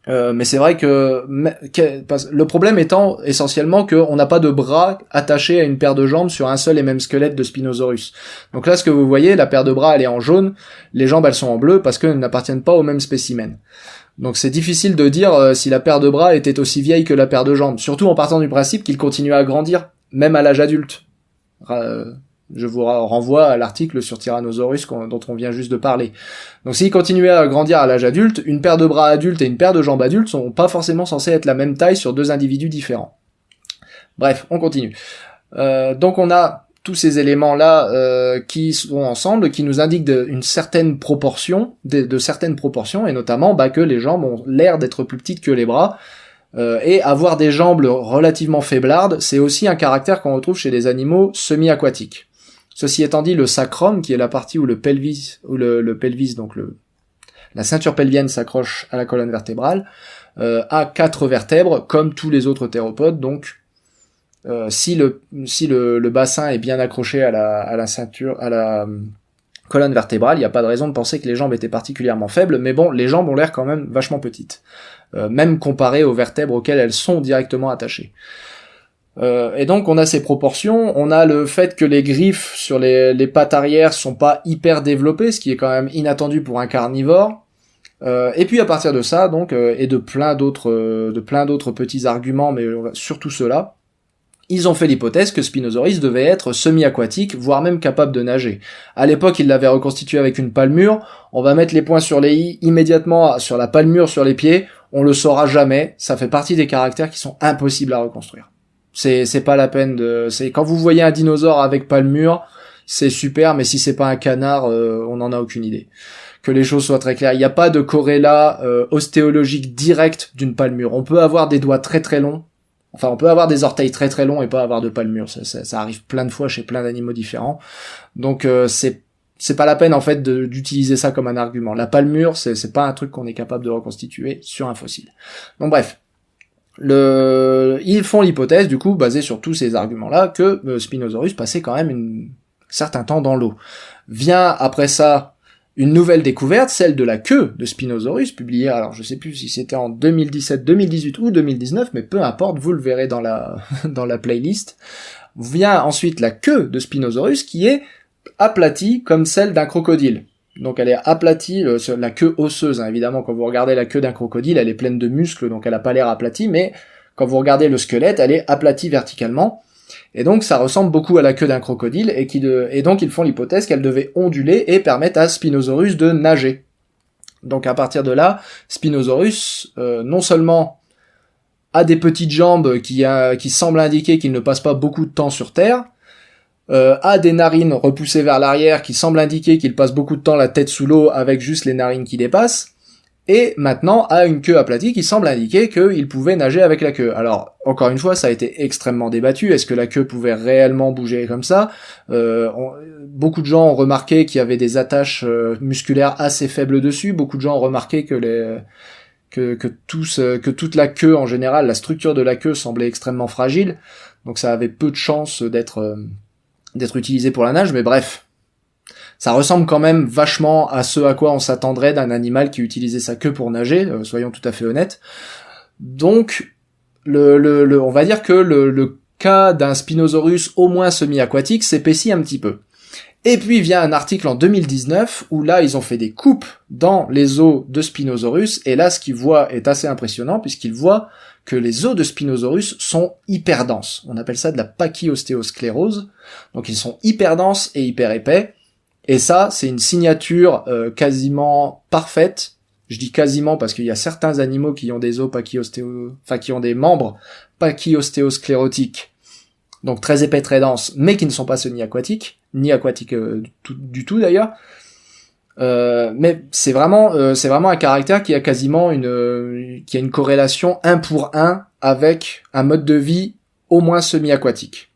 Mais c'est vrai que le problème étant essentiellement qu'on n'a pas de bras attachés à une paire de jambes sur un seul et même squelette de Spinosaurus. Donc là, ce que vous voyez, la paire de bras elle est en jaune, les jambes elles sont en bleu parce qu'elles n'appartiennent pas au même spécimen. Donc c'est difficile de dire si la paire de bras était aussi vieille que la paire de jambes, surtout en partant du principe qu'il continuait à grandir, même à l'âge adulte. Je vous renvoie à l'article sur Tyrannosaurus dont on vient juste de parler. Donc s'il continuait à grandir à l'âge adulte, une paire de bras adultes et une paire de jambes adultes sont pas forcément censés être la même taille sur deux individus différents. Bref, on continue. Donc on a tous ces éléments-là qui sont ensemble, qui nous indiquent une certaine proportion, de certaines proportions, et notamment que les jambes ont l'air d'être plus petites que les bras. Et avoir des jambes relativement faiblardes, c'est aussi un caractère qu'on retrouve chez les animaux semi-aquatiques. Ceci étant dit, le sacrum, qui est la partie où le pelvis, donc la ceinture pelvienne s'accroche à la colonne vertébrale, a 4 vertèbres, comme tous les autres théropodes. Donc, si le bassin est bien accroché à la ceinture, à la colonne vertébrale, il n'y a pas de raison de penser que les jambes étaient particulièrement faibles, mais bon, les jambes ont l'air quand même vachement petites, même comparées aux vertèbres auxquelles elles sont directement attachées. Et donc on a ces proportions, on a le fait que les griffes sur les pattes arrière sont pas hyper développées, ce qui est quand même inattendu pour un carnivore. Et puis à partir de ça, donc, et de plein d'autres petits arguments, mais surtout ceux-là, ils ont fait l'hypothèse que Spinosaurus devait être semi-aquatique, voire même capable de nager. À l'époque, ils l'avaient reconstitué avec une palmure. On va mettre les points sur les i immédiatement sur la palmure sur les pieds. On le saura jamais. Ça fait partie des caractères qui sont impossibles à reconstruire. C'est pas la peine quand vous voyez un dinosaure avec palmure, c'est super, mais si c'est pas un canard, on n'en a aucune idée. Que les choses soient très claires. Il n'y a pas de corrélat ostéologique direct d'une palmure. On peut avoir des doigts très très longs. Enfin, on peut avoir des orteils très très longs et pas avoir de palmure. Ça arrive plein de fois chez plein d'animaux différents. Donc c'est pas la peine en fait d'utiliser ça comme un argument. La palmure, c'est pas un truc qu'on est capable de reconstituer sur un fossile. Donc bref. Ils font l'hypothèse, du coup, basée sur tous ces arguments-là, que Spinosaurus passait quand même un certain temps dans l'eau. Vient après ça une nouvelle découverte, celle de la queue de Spinosaurus, publiée, alors je sais plus si c'était en 2017, 2018 ou 2019, mais peu importe, vous le verrez dans la playlist. Vient ensuite la queue de Spinosaurus qui est aplatie comme celle d'un crocodile. Donc elle est aplatie, la queue osseuse, hein, évidemment, quand vous regardez la queue d'un crocodile, elle est pleine de muscles, donc elle a pas l'air aplatie, mais quand vous regardez le squelette, elle est aplatie verticalement, et donc ça ressemble beaucoup à la queue d'un crocodile, et donc ils font l'hypothèse qu'elle devait onduler et permettre à Spinosaurus de nager. Donc à partir de là, Spinosaurus, non seulement a des petites jambes qui semblent indiquer qu'il ne passe pas beaucoup de temps sur Terre, a des narines repoussées vers l'arrière qui semblent indiquer qu'il passe beaucoup de temps la tête sous l'eau avec juste les narines qui dépassent, et maintenant a une queue aplatie qui semble indiquer qu'il pouvait nager avec la queue. Alors, encore une fois, ça a été extrêmement débattu, est-ce que la queue pouvait réellement bouger comme ça? Beaucoup de gens ont remarqué qu'il y avait des attaches musculaires assez faibles dessus, beaucoup de gens ont remarqué que toute la queue en général, la structure de la queue semblait extrêmement fragile, donc ça avait peu de chances d'être utilisé pour la nage, mais bref. Ça ressemble quand même vachement à ce à quoi on s'attendrait d'un animal qui utilisait sa queue pour nager, soyons tout à fait honnêtes. Donc, on va dire que le cas d'un Spinosaurus au moins semi-aquatique s'épaissit un petit peu. Et puis vient un article en 2019 où là ils ont fait des coupes dans les os de Spinosaurus, et là ce qu'ils voient est assez impressionnant puisqu'ils voient que les os de Spinosaurus sont hyper denses. On appelle ça de la pachyostéosclérose. Donc ils sont hyper denses et hyper épais. Et ça, c'est une signature quasiment parfaite. Je dis quasiment parce qu'il y a certains animaux qui ont des os qui ont des membres pachyostéosclérotiques, donc très épais, très denses, mais qui ne sont pas semi-aquatiques, ni aquatiques du tout d'ailleurs. Mais c'est vraiment un caractère qui a quasiment qui a une corrélation 1 pour 1 avec un mode de vie au moins semi-aquatique.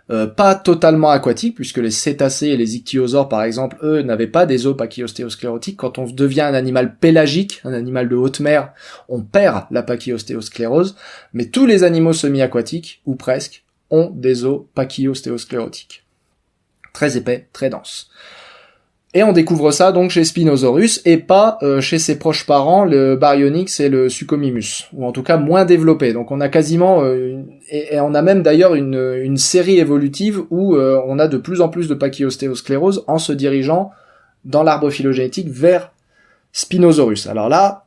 Pas totalement aquatique, puisque les cétacés et les ichthyosaures, par exemple, eux, n'avaient pas des os pachyostéosclérotiques. Quand on devient un animal pélagique, un animal de haute mer, on perd la pachyostéosclérose, mais tous les animaux semi-aquatiques, ou presque, ont des os pachyostéosclérotiques. Très épais, très denses. Et on découvre ça donc chez Spinosaurus, et pas chez ses proches parents, le Baryonyx et le Suchomimus, ou en tout cas moins développé. Donc on a quasiment, et on a même d'ailleurs une série évolutive où on a de plus en plus de pachyostéosclérose en se dirigeant dans l'arbre phylogénétique vers Spinosaurus. Alors là,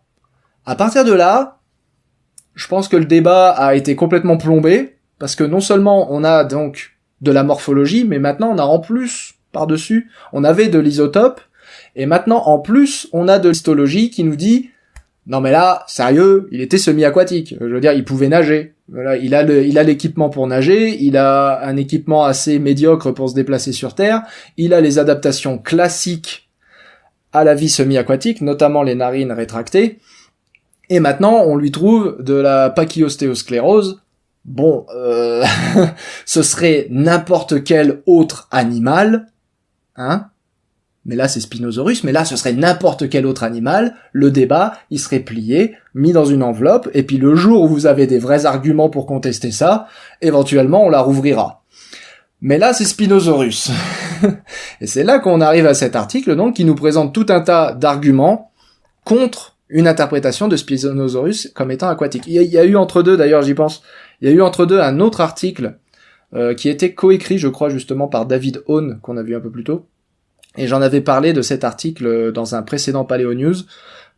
à partir de là, je pense que le débat a été complètement plombé, parce que non seulement on a donc de la morphologie, mais maintenant on a en plus par-dessus, on avait de l'isotope, et maintenant, en plus, on a de l'histologie qui nous dit, non mais là, sérieux, il était semi-aquatique, je veux dire, il pouvait nager, voilà, il a l'équipement pour nager, il a un équipement assez médiocre pour se déplacer sur Terre, il a les adaptations classiques à la vie semi-aquatique, notamment les narines rétractées, et maintenant, on lui trouve de la pachyostéosclérose. Bon, ce serait n'importe quel autre animal, hein, mais là c'est Spinosaurus, mais là ce serait n'importe quel autre animal, le débat, il serait plié, mis dans une enveloppe, et puis le jour où vous avez des vrais arguments pour contester ça, éventuellement on la rouvrira. Mais là c'est Spinosaurus. Et c'est là qu'on arrive à cet article, donc, qui nous présente tout un tas d'arguments contre une interprétation de Spinosaurus comme étant aquatique. Il y a eu entre deux, d'ailleurs j'y pense, il y a eu entre deux un autre article qui était coécrit, je crois, justement par David Hone, qu'on a vu un peu plus tôt. Et j'en avais parlé de cet article dans un précédent Paléo News,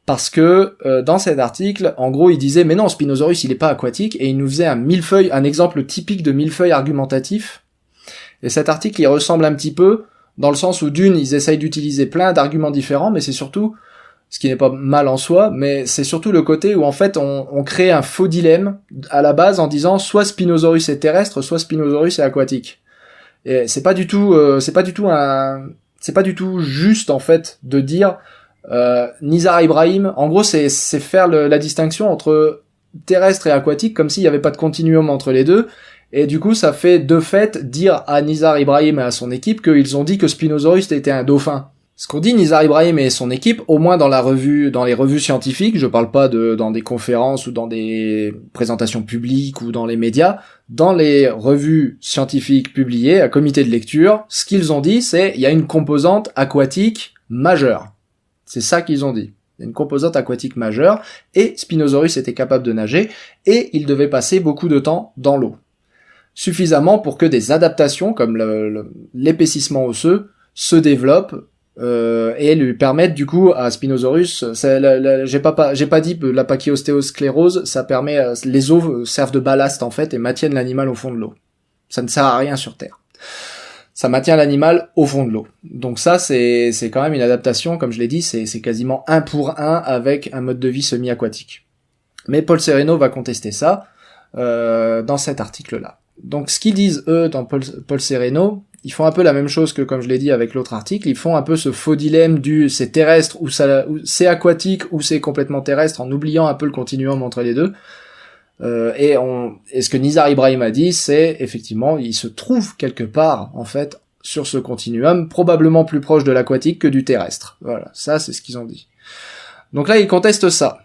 parce que dans cet article, en gros, il disait « Mais non, Spinosaurus, il est pas aquatique », et il nous faisait un exemple typique de millefeuille argumentatif. Et cet article, il ressemble un petit peu, dans le sens où d'une, ils essayent d'utiliser plein d'arguments différents, mais c'est surtout, ce qui n'est pas mal en soi, mais c'est surtout le côté où en fait on crée un faux dilemme à la base en disant soit Spinosaurus est terrestre, soit Spinosaurus est aquatique. Et c'est pas du tout juste en fait de dire Nizar Ibrahim. En gros, c'est faire la distinction entre terrestre et aquatique comme s'il y avait pas de continuum entre les deux. Et du coup, ça fait de fait dire à Nizar Ibrahim et à son équipe qu'ils ont dit que Spinosaurus était un dauphin. Ce qu'ont dit Nizar Ibrahim et son équipe, au moins dans les revues scientifiques, je parle pas dans des conférences ou dans des présentations publiques ou dans les médias, dans les revues scientifiques publiées à comité de lecture, ce qu'ils ont dit, c'est il y a une composante aquatique majeure. C'est ça qu'ils ont dit. Il y a une composante aquatique majeure, et Spinosaurus était capable de nager, et il devait passer beaucoup de temps dans l'eau. Suffisamment pour que des adaptations, comme l'épaississement osseux, se développent, et lui permettre du coup à Spinosaurus, j'ai pas dit la pachyostéosclérose, ça permet, les os servent de ballast en fait et maintiennent l'animal au fond de l'eau. Ça ne sert à rien sur Terre. Ça maintient l'animal au fond de l'eau. Donc ça c'est quand même une adaptation, comme je l'ai dit, c'est quasiment 1 pour 1 avec un mode de vie semi-aquatique. Mais Paul Sereno va contester ça dans cet article-là. Donc ce qu'ils disent eux dans Paul Sereno, ils font un peu la même chose que comme je l'ai dit avec l'autre article, ils font un peu ce faux dilemme du c'est terrestre ou c'est aquatique ou c'est complètement terrestre en oubliant un peu le continuum entre les deux. Et ce que Nizar Ibrahim a dit, c'est effectivement, il se trouve quelque part en fait sur ce continuum, probablement plus proche de l'aquatique que du terrestre. Voilà, ça c'est ce qu'ils ont dit. Donc là ils contestent ça.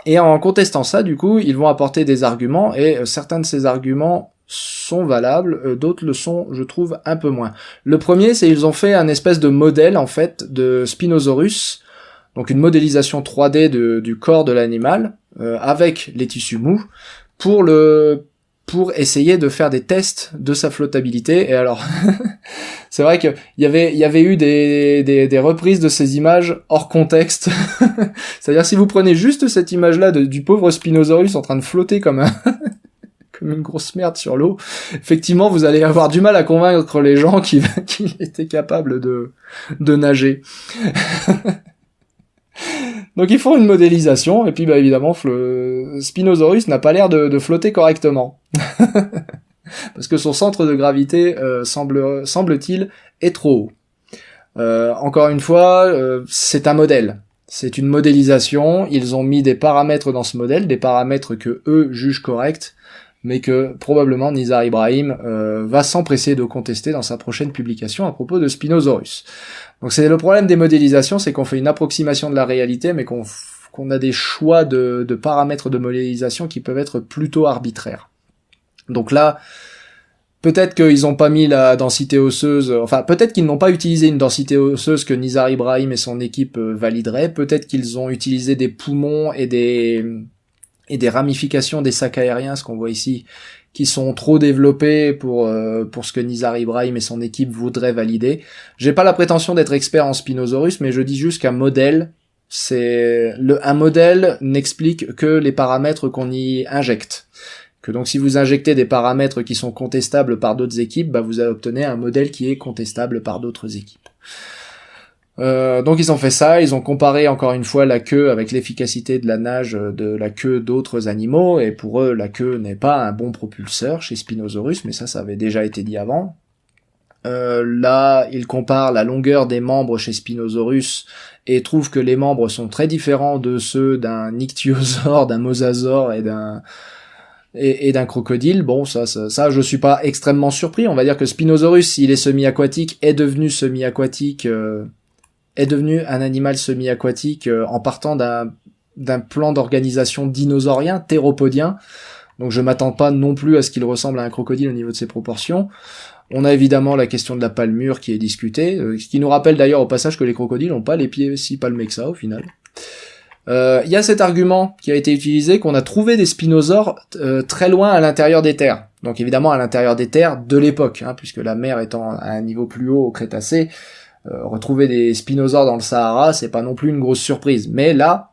Et en contestant ça, du coup, ils vont apporter des arguments, et certains de ces arguments sont valables, d'autres le sont, je trouve, un peu moins. Le premier, c'est ils ont fait un espèce de modèle, en fait, de Spinosaurus, donc une modélisation 3D du corps de l'animal, avec les tissus mous, pour essayer de faire des tests de sa flottabilité. Et alors, c'est vrai qu'il y avait eu des reprises de ces images hors contexte. C'est-à-dire, si vous prenez juste cette image-là du pauvre Spinosaurus en train de flotter comme une grosse merde sur l'eau, effectivement, vous allez avoir du mal à convaincre les gens qu'il était capable de nager. Donc ils font une modélisation, et puis bah évidemment, Spinosaurus n'a pas l'air de flotter correctement. Parce que son centre de gravité, semble-t-il, est trop haut. Encore une fois, c'est un modèle. C'est une modélisation, ils ont mis des paramètres dans ce modèle, des paramètres que eux jugent corrects, mais que probablement Nizar Ibrahim va s'empresser de contester dans sa prochaine publication à propos de Spinosaurus. Donc c'est le problème des modélisations, c'est qu'on fait une approximation de la réalité, mais qu'on a des choix de paramètres de modélisation qui peuvent être plutôt arbitraires. Donc là, peut-être qu'ils n'ont pas mis la densité osseuse, enfin peut-être qu'ils n'ont pas utilisé une densité osseuse que Nizar Ibrahim et son équipe valideraient, peut-être qu'ils ont utilisé des poumons et des ramifications des sacs aériens, ce qu'on voit ici, qui sont trop développés pour ce que Nizar Ibrahim et son équipe voudraient valider. J'ai pas la prétention d'être expert en Spinosaurus, mais je dis juste qu'un modèle, un modèle n'explique que les paramètres qu'on y injecte. Que donc si vous injectez des paramètres qui sont contestables par d'autres équipes, vous obtenez un modèle qui est contestable par d'autres équipes. Donc ils ont fait ça, ils ont comparé encore une fois la queue avec l'efficacité de la nage de la queue d'autres animaux, et pour eux la queue n'est pas un bon propulseur chez Spinosaurus, mais ça avait déjà été dit avant. Là, ils comparent la longueur des membres chez Spinosaurus et trouvent que les membres sont très différents de ceux d'un ichthyosaure, d'un mosasaure et d'un crocodile. Bon, ça, je suis pas extrêmement surpris. On va dire que Spinosaurus, s'il est semi-aquatique, est devenu semi-aquatique, est devenu un animal semi-aquatique en partant d'un plan d'organisation dinosaurien, théropodien. Donc je m'attends pas non plus à ce qu'il ressemble à un crocodile au niveau de ses proportions. On a évidemment la question de la palmure qui est discutée, ce qui nous rappelle d'ailleurs au passage que les crocodiles n'ont pas les pieds si palmés que ça au final. Il y a cet argument qui a été utilisé qu'on a trouvé des spinosaures très loin à l'intérieur des terres. Donc évidemment à l'intérieur des terres de l'époque, puisque la mer étant à un niveau plus haut au Crétacé, retrouver des spinosaures dans le Sahara, c'est pas non plus une grosse surprise. Mais là,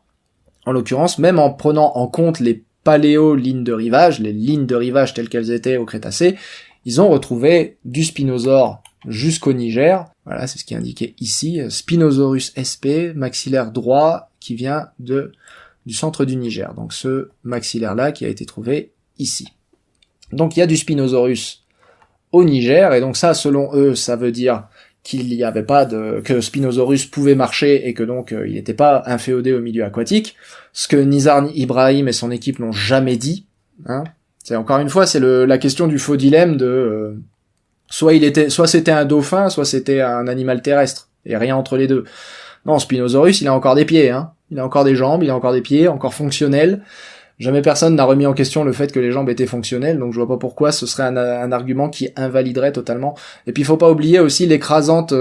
en l'occurrence, même en prenant en compte les paléo-lignes de rivage, les lignes de rivage telles qu'elles étaient au Crétacé, ils ont retrouvé du spinosaure jusqu'au Niger. Voilà, c'est ce qui est indiqué ici. Spinosaurus sp, maxillaire droit, qui vient du centre du Niger. Donc ce maxillaire-là qui a été trouvé ici. Donc il y a du Spinosaurus au Niger, et donc ça, selon eux, ça veut dire qu'il n'y avait pas que Spinosaurus pouvait marcher et que donc il n'était pas inféodé au milieu aquatique. Ce que Nizar Ibrahim et son équipe n'ont jamais dit. C'est encore une fois, c'est la question du faux dilemme de soit c'était un dauphin, soit c'était un animal terrestre, et rien entre les deux. Non, Spinosaurus, il a encore des pieds, il a encore des jambes, il a encore des pieds, encore fonctionnels. Jamais personne n'a remis en question le fait que les jambes étaient fonctionnelles, donc je vois pas pourquoi ce serait un argument qui invaliderait totalement. Et puis il faut pas oublier aussi l'écrasante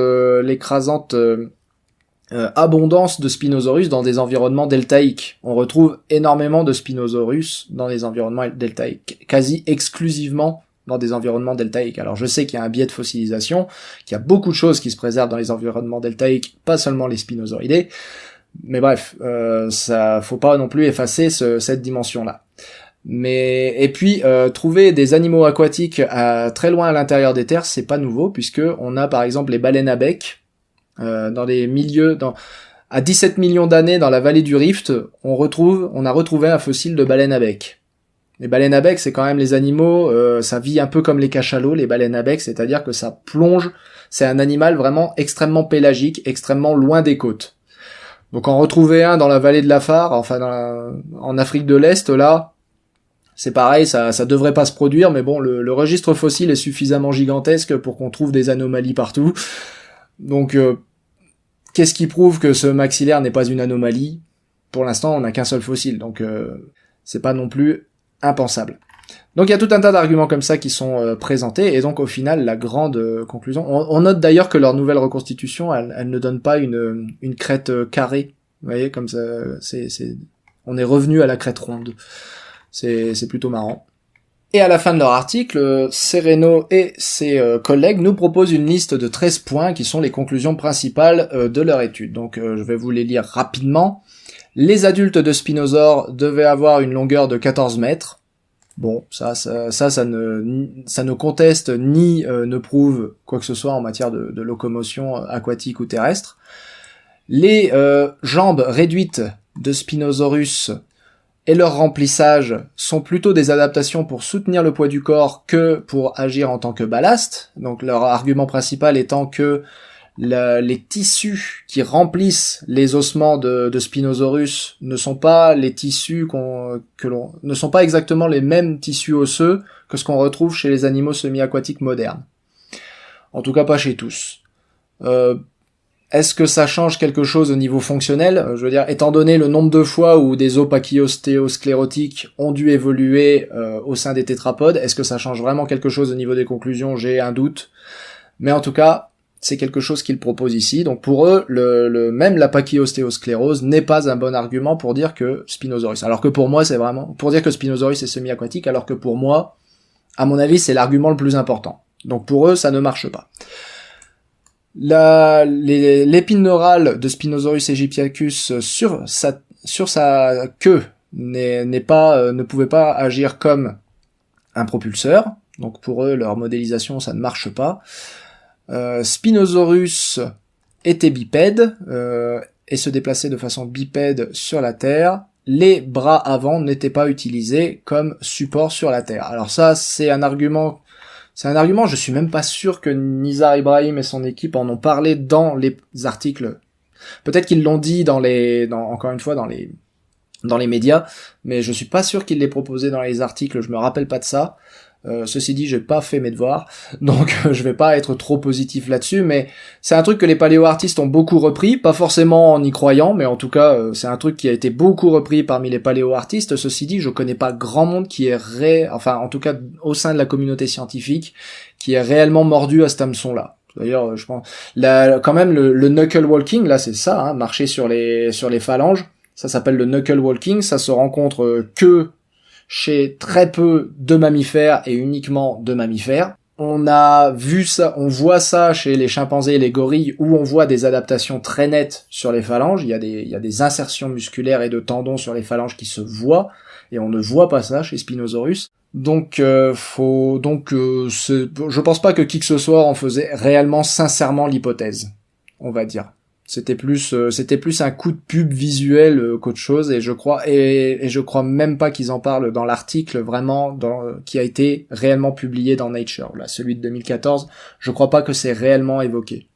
abondance de Spinosaurus dans des environnements deltaïques. On retrouve énormément de Spinosaurus dans des environnements deltaïques, quasi exclusivement dans des environnements deltaïques. Alors je sais qu'il y a un biais de fossilisation, qu'il y a beaucoup de choses qui se préservent dans les environnements deltaïques, pas seulement les spinosauridés, mais bref, ça faut pas non plus effacer cette dimension-là. Et puis trouver des animaux aquatiques très loin à l'intérieur des terres, c'est pas nouveau, puisque on a par exemple les baleines à bec dans les milieux, à 17 millions d'années dans la vallée du Rift, on a retrouvé un fossile de baleine à bec. Les baleines à bec, c'est quand même les animaux, ça vit un peu comme les cachalots, les baleines à bec, c'est-à-dire que ça plonge, c'est un animal vraiment extrêmement pélagique, extrêmement loin des côtes. Donc en retrouver un dans la vallée de l'Afar, en Afrique de l'Est, là, c'est pareil, ça devrait pas se produire, mais bon, le registre fossile est suffisamment gigantesque pour qu'on trouve des anomalies partout. Donc, qu'est-ce qui prouve que ce maxillaire n'est pas une anomalie ? Pour l'instant, on n'a qu'un seul fossile, donc c'est pas non plus impensable. Donc il y a tout un tas d'arguments comme ça qui sont présentés, et donc au final, la grande conclusion... On note d'ailleurs que leur nouvelle reconstitution, elle ne donne pas une crête carrée. Vous voyez, comme ça, on est revenu à la crête ronde. C'est plutôt marrant. Et à la fin de leur article, Sereno et ses collègues nous proposent une liste de 13 points qui sont les conclusions principales de leur étude. Donc je vais vous les lire rapidement. Les adultes de spinosaures devaient avoir une longueur de 14 mètres. Bon, ça ne conteste ni ne prouve quoi que ce soit en matière de locomotion aquatique ou terrestre. Les jambes réduites de Spinosaurus et leur remplissage sont plutôt des adaptations pour soutenir le poids du corps que pour agir en tant que ballast. Donc leur argument principal étant que les tissus qui remplissent les ossements de Spinosaurus ne sont pas les tissus ne sont pas exactement les mêmes tissus osseux que ce qu'on retrouve chez les animaux semi-aquatiques modernes. En tout cas pas chez tous. Est-ce que ça change quelque chose au niveau fonctionnel ? Je veux dire, étant donné le nombre de fois où des os pachyostéosclérotiques ont dû évoluer au sein des tétrapodes, est-ce que ça change vraiment quelque chose au niveau des conclusions ? J'ai un doute. Mais en tout cas, c'est quelque chose qu'ils proposent ici. Donc pour eux, même la pachyostéosclérose n'est pas un bon argument pour dire que Spinosaurus. Alors que pour moi, c'est vraiment pour dire que Spinosaurus est semi-aquatique, alors que pour moi, à mon avis, c'est l'argument le plus important. Donc pour eux, ça ne marche pas. L'épine neurale de Spinosaurus aegyptiacus sur sa queue ne pouvait pas agir comme un propulseur. Donc pour eux, leur modélisation, ça ne marche pas. Spinosaurus était bipède et se déplaçait de façon bipède sur la Terre. Les bras avant n'étaient pas utilisés comme support sur la Terre. Alors ça, c'est un argument, je suis même pas sûr que Nizar Ibrahim et son équipe en ont parlé dans les articles. Peut-être qu'ils l'ont dit encore une fois, dans les médias, mais je suis pas sûr qu'ils l'aient proposé dans les articles, je me rappelle pas de ça. Ceci dit, j'ai pas fait mes devoirs, donc je vais pas être trop positif là-dessus, mais c'est un truc que les paléo-artistes ont beaucoup repris, pas forcément en y croyant, mais en tout cas, c'est un truc qui a été beaucoup repris parmi les paléo-artistes. Ceci dit, je connais pas grand monde qui est en tout cas, au sein de la communauté scientifique, qui est réellement mordu à cet hameçon-là. D'ailleurs, je pense, quand même, le knuckle walking, là, c'est ça, hein, marcher sur les phalanges, ça s'appelle le knuckle walking, ça se rencontre que chez très peu de mammifères et uniquement de mammifères. On a vu ça, on voit ça chez les chimpanzés et les gorilles où on voit des adaptations très nettes sur les phalanges. Il y a des insertions musculaires et de tendons sur les phalanges qui se voient et on ne voit pas ça chez Spinosaurus. Donc je pense pas que qui que ce soit en faisait réellement sincèrement l'hypothèse, on va dire. C'était plus un coup de pub visuel qu'autre chose, et je crois même pas qu'ils en parlent dans l'article vraiment qui a été réellement publié dans Nature, là, celui de 2014. Je crois pas que c'est réellement évoqué.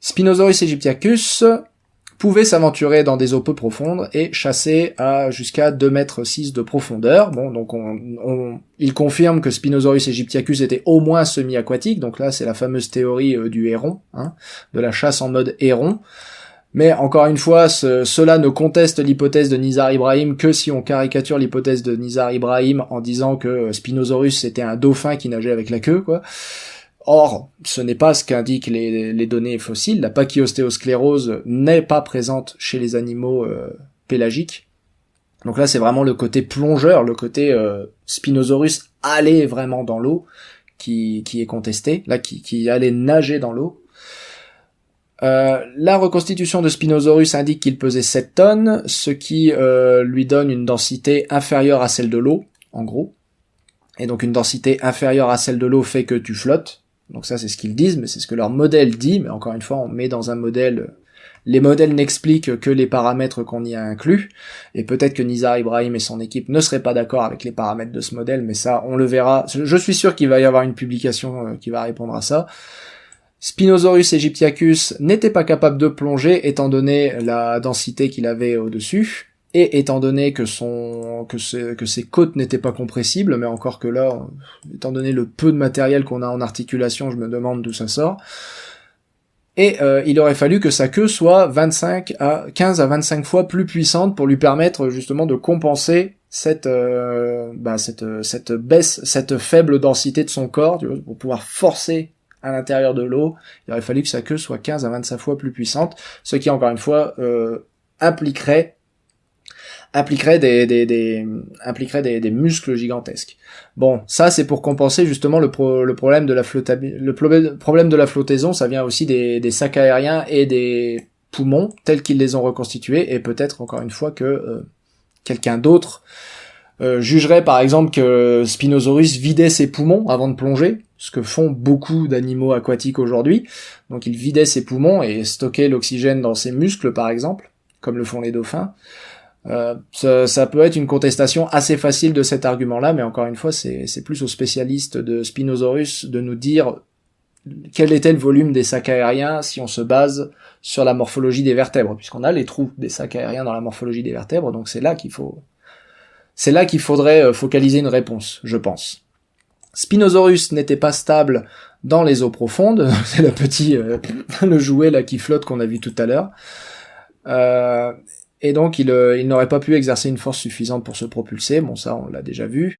Spinosaurus aegyptiacus pouvait s'aventurer dans des eaux peu profondes et chasser à jusqu'à 2,6 m de profondeur. Bon, donc il confirme que Spinosaurus aegyptiacus était au moins semi-aquatique, donc là c'est la fameuse théorie du héron, hein, de la chasse en mode héron. Mais encore une fois, cela ne conteste l'hypothèse de Nizar Ibrahim que si on caricature l'hypothèse de Nizar Ibrahim en disant que Spinosaurus était un dauphin qui nageait avec la queue, quoi. Or, ce n'est pas ce qu'indiquent les données fossiles. La pachyostéosclérose n'est pas présente chez les animaux pélagiques. Donc là, c'est vraiment le côté plongeur, le côté Spinosaurus allait vraiment dans l'eau qui est contesté, là qui allait nager dans l'eau. La reconstitution de Spinosaurus indique qu'il pesait 7 tonnes, ce qui lui donne une densité inférieure à celle de l'eau, en gros. Et donc une densité inférieure à celle de l'eau fait que tu flottes. Donc ça, c'est ce qu'ils disent, mais c'est ce que leur modèle dit. Mais encore une fois, on met dans un modèle... Les modèles n'expliquent que les paramètres qu'on y a inclus. Et peut-être que Nizar Ibrahim et son équipe ne seraient pas d'accord avec les paramètres de ce modèle, mais ça, on le verra. Je suis sûr qu'il va y avoir une publication qui va répondre à ça. Spinosaurus aegyptiacus n'était pas capable de plonger, étant donné la densité qu'il avait au-dessus. Et étant donné que ses côtes n'étaient pas compressibles, mais encore que là, étant donné le peu de matériel qu'on a en articulation, je me demande d'où ça sort. Et il aurait fallu que sa queue soit 15 à 25 fois plus puissante pour lui permettre justement de compenser cette baisse, cette faible densité de son corps, pour pouvoir forcer à l'intérieur de l'eau. Il aurait fallu que sa queue soit 15 à 25 fois plus puissante, ce qui encore une fois impliquerait des muscles gigantesques. Bon, ça c'est pour compenser justement le problème de la problème de la flottaison. Ça vient aussi des sacs aériens et des poumons tels qu'ils les ont reconstitués, et peut-être encore une fois que quelqu'un d'autre jugerait par exemple que Spinosaurus vidait ses poumons avant de plonger, ce que font beaucoup d'animaux aquatiques aujourd'hui. Donc il vidait ses poumons et stockait l'oxygène dans ses muscles par exemple, comme le font les dauphins. Ça peut être une contestation assez facile de cet argument-là, mais encore une fois, c'est plus aux spécialistes de Spinosaurus de nous dire quel était le volume des sacs aériens si on se base sur la morphologie des vertèbres, puisqu'on a les trous des sacs aériens dans la morphologie des vertèbres, donc c'est là qu'il faudrait focaliser une réponse, je pense. Spinosaurus n'était pas stable dans les eaux profondes, c'est le jouet là qui flotte qu'on a vu tout à l'heure, et donc il n'aurait pas pu exercer une force suffisante pour se propulser, bon ça on l'a déjà vu.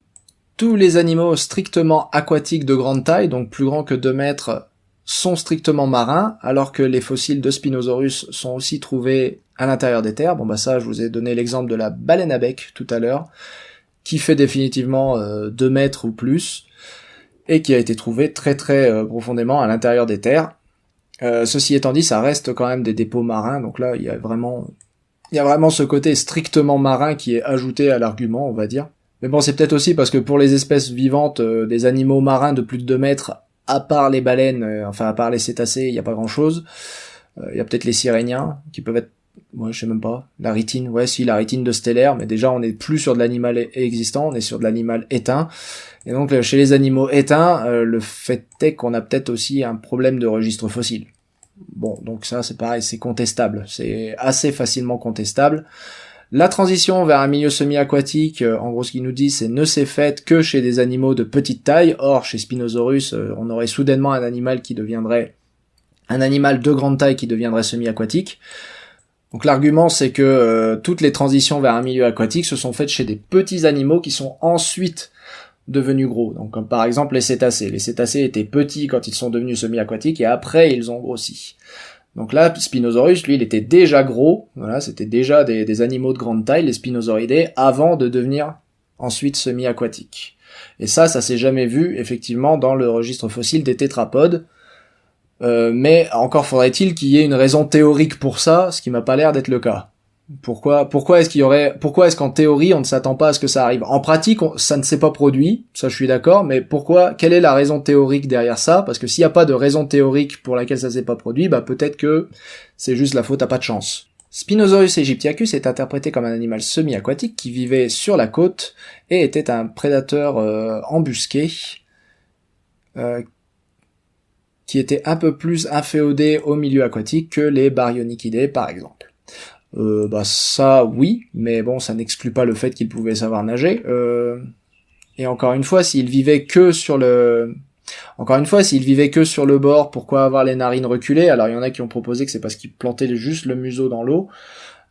Tous les animaux strictement aquatiques de grande taille, donc plus grands que 2 mètres, sont strictement marins, alors que les fossiles de Spinosaurus sont aussi trouvés à l'intérieur des terres. Bon bah ça, je vous ai donné l'exemple de la baleine à bec tout à l'heure, qui fait définitivement 2 mètres ou plus, et qui a été trouvée très très profondément à l'intérieur des terres. Ceci étant dit, ça reste quand même des dépôts marins, donc là il y a vraiment ce côté strictement marin qui est ajouté à l'argument, on va dire. Mais bon, c'est peut-être aussi parce que pour les espèces vivantes, des animaux marins de plus de 2 mètres, à part les baleines, à part les cétacés, il n'y a pas grand-chose. Il y a peut-être les siréniens, qui peuvent être... je sais même pas. La rétine, la rétine de stellaire, mais déjà on n'est plus sur de l'animal existant, on est sur de l'animal éteint. Et donc chez les animaux éteints, le fait est qu'on a peut-être aussi un problème de registre fossile. Bon, donc ça c'est pareil, c'est contestable. C'est assez facilement contestable. La transition vers un milieu semi-aquatique, en gros ce qu'il nous dit, c'est ne s'est faite que chez des animaux de petite taille. Or, chez Spinosaurus, on aurait soudainement un animal de grande taille qui deviendrait semi-aquatique. Donc l'argument, c'est que toutes les transitions vers un milieu aquatique se sont faites chez des petits animaux qui sont ensuite devenus gros. Donc comme par exemple les cétacés. Les cétacés étaient petits quand ils sont devenus semi-aquatiques et après ils ont grossi. Donc là, Spinosaurus, lui, il était déjà gros, voilà, c'était déjà des animaux de grande taille, les Spinosauridés, avant de devenir ensuite semi-aquatiques. Et ça s'est jamais vu, effectivement, dans le registre fossile des tétrapodes, mais encore faudrait-il qu'il y ait une raison théorique pour ça, ce qui m'a pas l'air d'être le cas. Pourquoi est-ce qu'en théorie on ne s'attend pas à ce que ça arrive? En pratique, ça ne s'est pas produit, ça je suis d'accord, mais quelle est la raison théorique derrière ça? Parce que s'il n'y a pas de raison théorique pour laquelle ça s'est pas produit, bah peut-être que c'est juste la faute à pas de chance. Spinosaurus aegyptiacus est interprété comme un animal semi-aquatique qui vivait sur la côte et était un prédateur embusqué, qui était un peu plus inféodé au milieu aquatique que les Baryonychidae par exemple. Ça oui, mais bon, ça n'exclut pas le fait qu'il pouvait savoir nager. Et encore une fois, s'il vivait que sur le bord, pourquoi avoir les narines reculées? Alors il y en a qui ont proposé que c'est parce qu'il plantait juste le museau dans l'eau.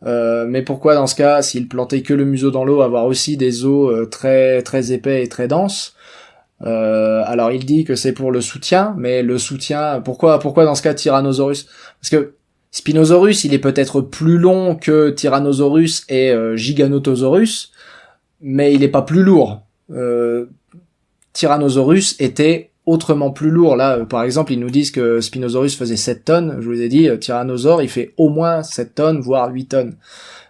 Mais pourquoi dans ce cas, s'il plantait que le museau dans l'eau, avoir aussi des os très très épais et très denses? Alors il dit que c'est pour le soutien, mais le soutien, pourquoi dans ce cas Tyrannosaurus? Parce que Spinosaurus, il est peut-être plus long que Tyrannosaurus et Giganotosaurus, mais il est pas plus lourd. Tyrannosaurus était autrement plus lourd. Là, par exemple, ils nous disent que Spinosaurus faisait 7 tonnes. Je vous ai dit, Tyrannosaure, il fait au moins 7 tonnes, voire 8 tonnes.